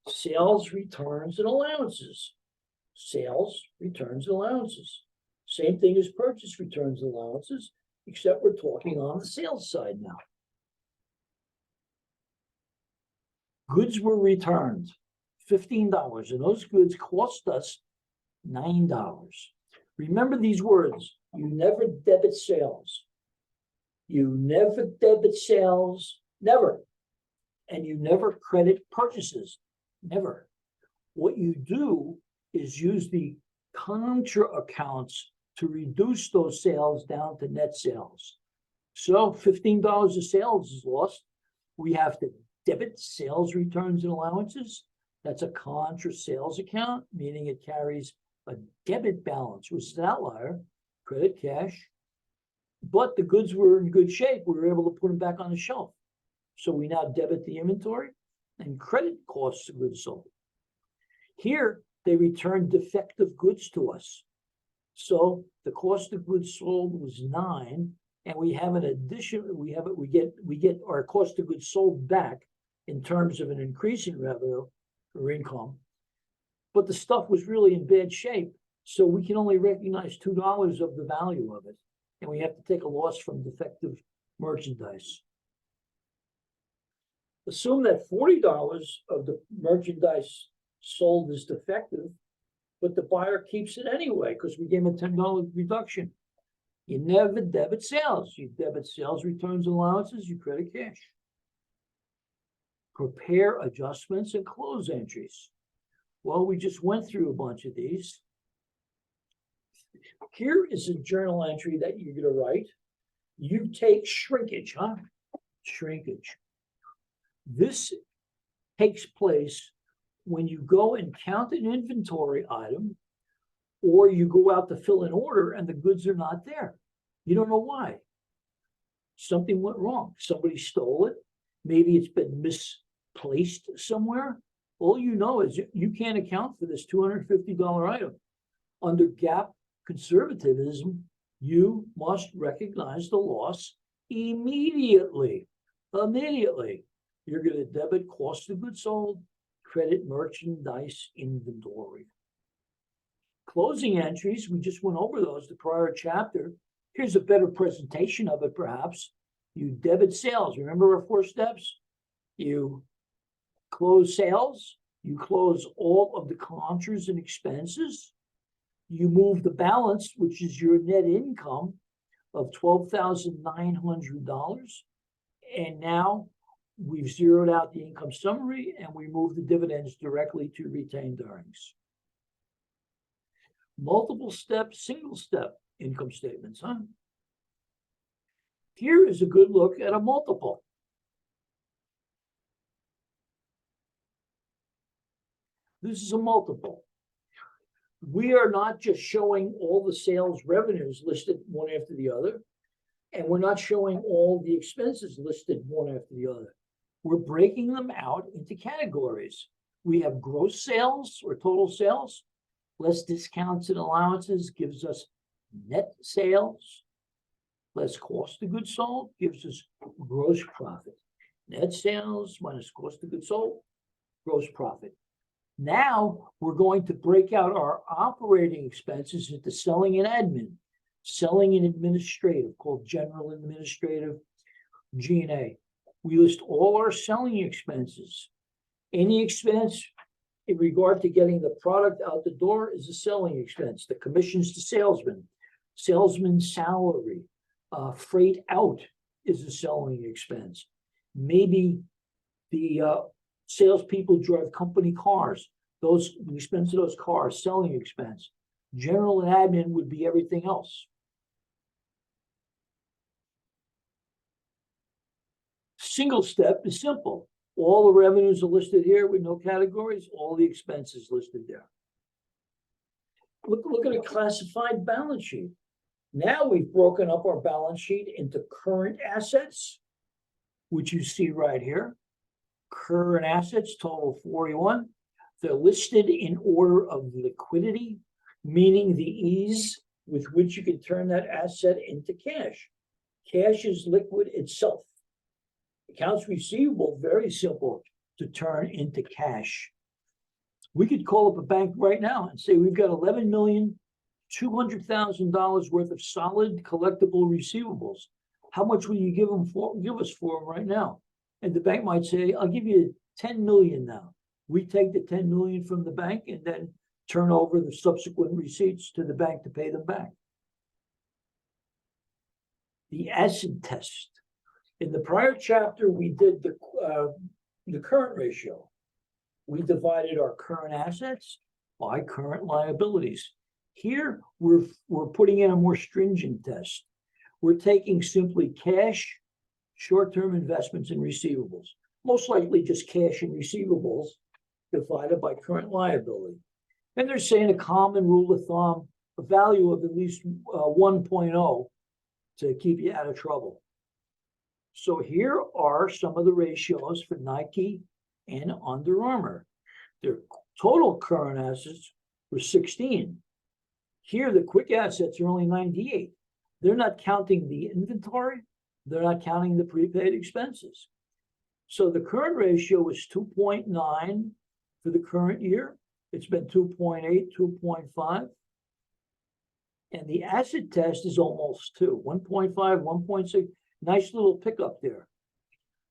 Sales, returns, and allowances. Sales, returns, and allowances. Same thing as purchase returns and allowances, except we're talking on the sales side now. Goods were returned, $15, and those goods cost us $9. Remember these words: you never debit sales. You never debit sales, never. And you never credit purchases, never. What you do is use the contra accounts to reduce those sales down to net sales. So $15 of sales is lost. We have to debit sales returns and allowances. That's a contra sales account, meaning it carries a debit balance, which is an outlier, credit cash. But the goods were in good shape. We were able to put them back on the shelf. So we now debit the inventory and credit costs of goods sold. Here, they return defective goods to us. So the cost of goods sold was 9, and we have an addition. We get our cost of goods sold back in terms of an increase in revenue or income. But the stuff was really in bad shape, so we can only recognize $2 of the value of it, and we have to take a loss from defective merchandise. Assume that $40 of the merchandise sold as defective, but the buyer keeps it anyway because we gave him a $10 reduction. You never debit sales. You debit sales returns and allowances, you credit cash. Prepare adjustments and close entries. Well, we just went through a bunch of these. Here is a journal entry that you're going to write. You take shrinkage, Shrinkage. This takes place when you go and count an inventory item, or you go out to fill an order and the goods are not there. You don't know why. Something went wrong. Somebody stole it. Maybe it's been misplaced somewhere. All you know is you can't account for this $250 item. Under GAAP conservatism, you must recognize the loss immediately. Immediately. You're going to debit cost of goods sold, credit merchandise inventory. Closing entries, we just went over those the prior chapter. Here's a better presentation of it, perhaps. You debit sales. Remember our 4 steps? You close sales. You close all of the contras and expenses. You move the balance, which is your net income of $12,900. And now we've zeroed out the income summary and we move the dividends directly to retained earnings. Multiple step, single step income statements, Here is a good look at a multiple. This is a multiple. We are not just showing all the sales revenues listed one after the other, and we're not showing all the expenses listed one after the other. We're breaking them out into categories. We have gross sales or total sales, less discounts and allowances gives us net sales, less cost of goods sold gives us gross profit. Net sales minus cost of goods sold, gross profit. Now we're going to break out our operating expenses into selling and admin, selling and administrative, called general administrative, G&A. We list all our selling expenses. Any expense in regard to getting the product out the door is a selling expense. The commissions to salesmen, salesman's salary, freight out is a selling expense. Maybe the salespeople drive company cars. The expense of those cars, selling expense. General and admin would be everything else. Single step is simple. All the revenues are listed here with no categories, all the expenses listed there. Look at a classified balance sheet. Now we've broken up our balance sheet into current assets, which you see right here. Current assets total 41. They're listed in order of liquidity, meaning the ease with which you can turn that asset into cash. Cash is liquid itself. Accounts receivable, very simple to turn into cash. We could call up a bank right now and say we've got $11,200,000 worth of solid collectible receivables. How much will you give us for them right now? And the bank might say, I'll give you 10 million now. We take the 10 million from the bank and then turn over the subsequent receipts to the bank to pay them back. The acid test. In the prior chapter, we did the current ratio. We divided our current assets by current liabilities. Here, we're putting in a more stringent test. We're taking simply cash, short-term investments, and receivables. Most likely just cash and receivables divided by current liability. And they're saying a common rule of thumb, a value of at least 1.0 to keep you out of trouble. So here are some of the ratios for Nike and Under Armour. Their total current assets were 16. Here, the quick assets are only 98. They're not counting the inventory. They're not counting the prepaid expenses. So the current ratio is 2.9 for the current year. It's been 2.8, 2.5. And the acid test is almost 2, 1.5, 1.6. Nice little pickup there.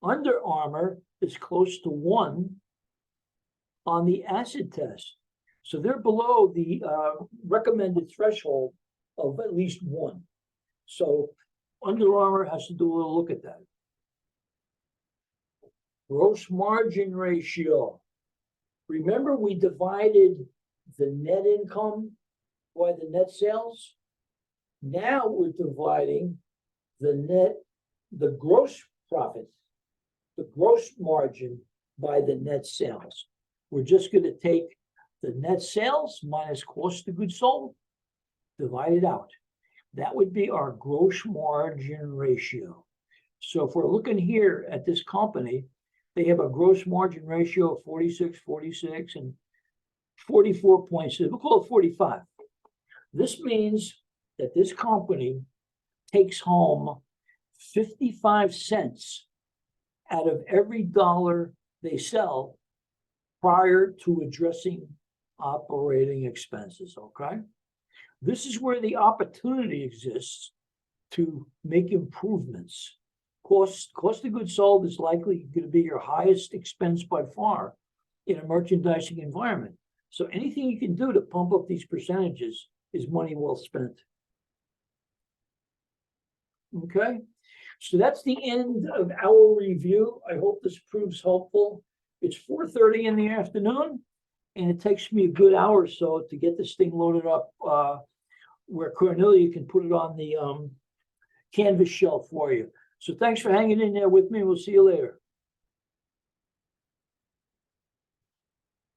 Under Armour is close to 1. on the acid test. So they're below the recommended threshold of at least 1. So Under Armour has to do a little look at that. Gross margin ratio. Remember, we divided the net income by the net sales. Now we're dividing the gross profit, the gross margin by the net sales. We're just going to take the net sales minus cost of goods sold, divide it out. That would be our gross margin ratio. So if we're looking here at this company, they have a gross margin ratio of 46, 46, and 44.6. We'll call it 45. This means that this company takes home 55 cents out of every dollar they sell prior to addressing operating expenses, okay? This is where the opportunity exists to make improvements. Cost of goods sold is likely going to be your highest expense by far in a merchandising environment. So anything you can do to pump up these percentages is money well spent. Okay, so that's the end of our review. I hope this proves helpful. It's 4:30 in the afternoon, and it takes me a good hour or so to get this thing loaded up where Cornelia can put it on the canvas shelf for you. So thanks for hanging in there with me. We'll see you later.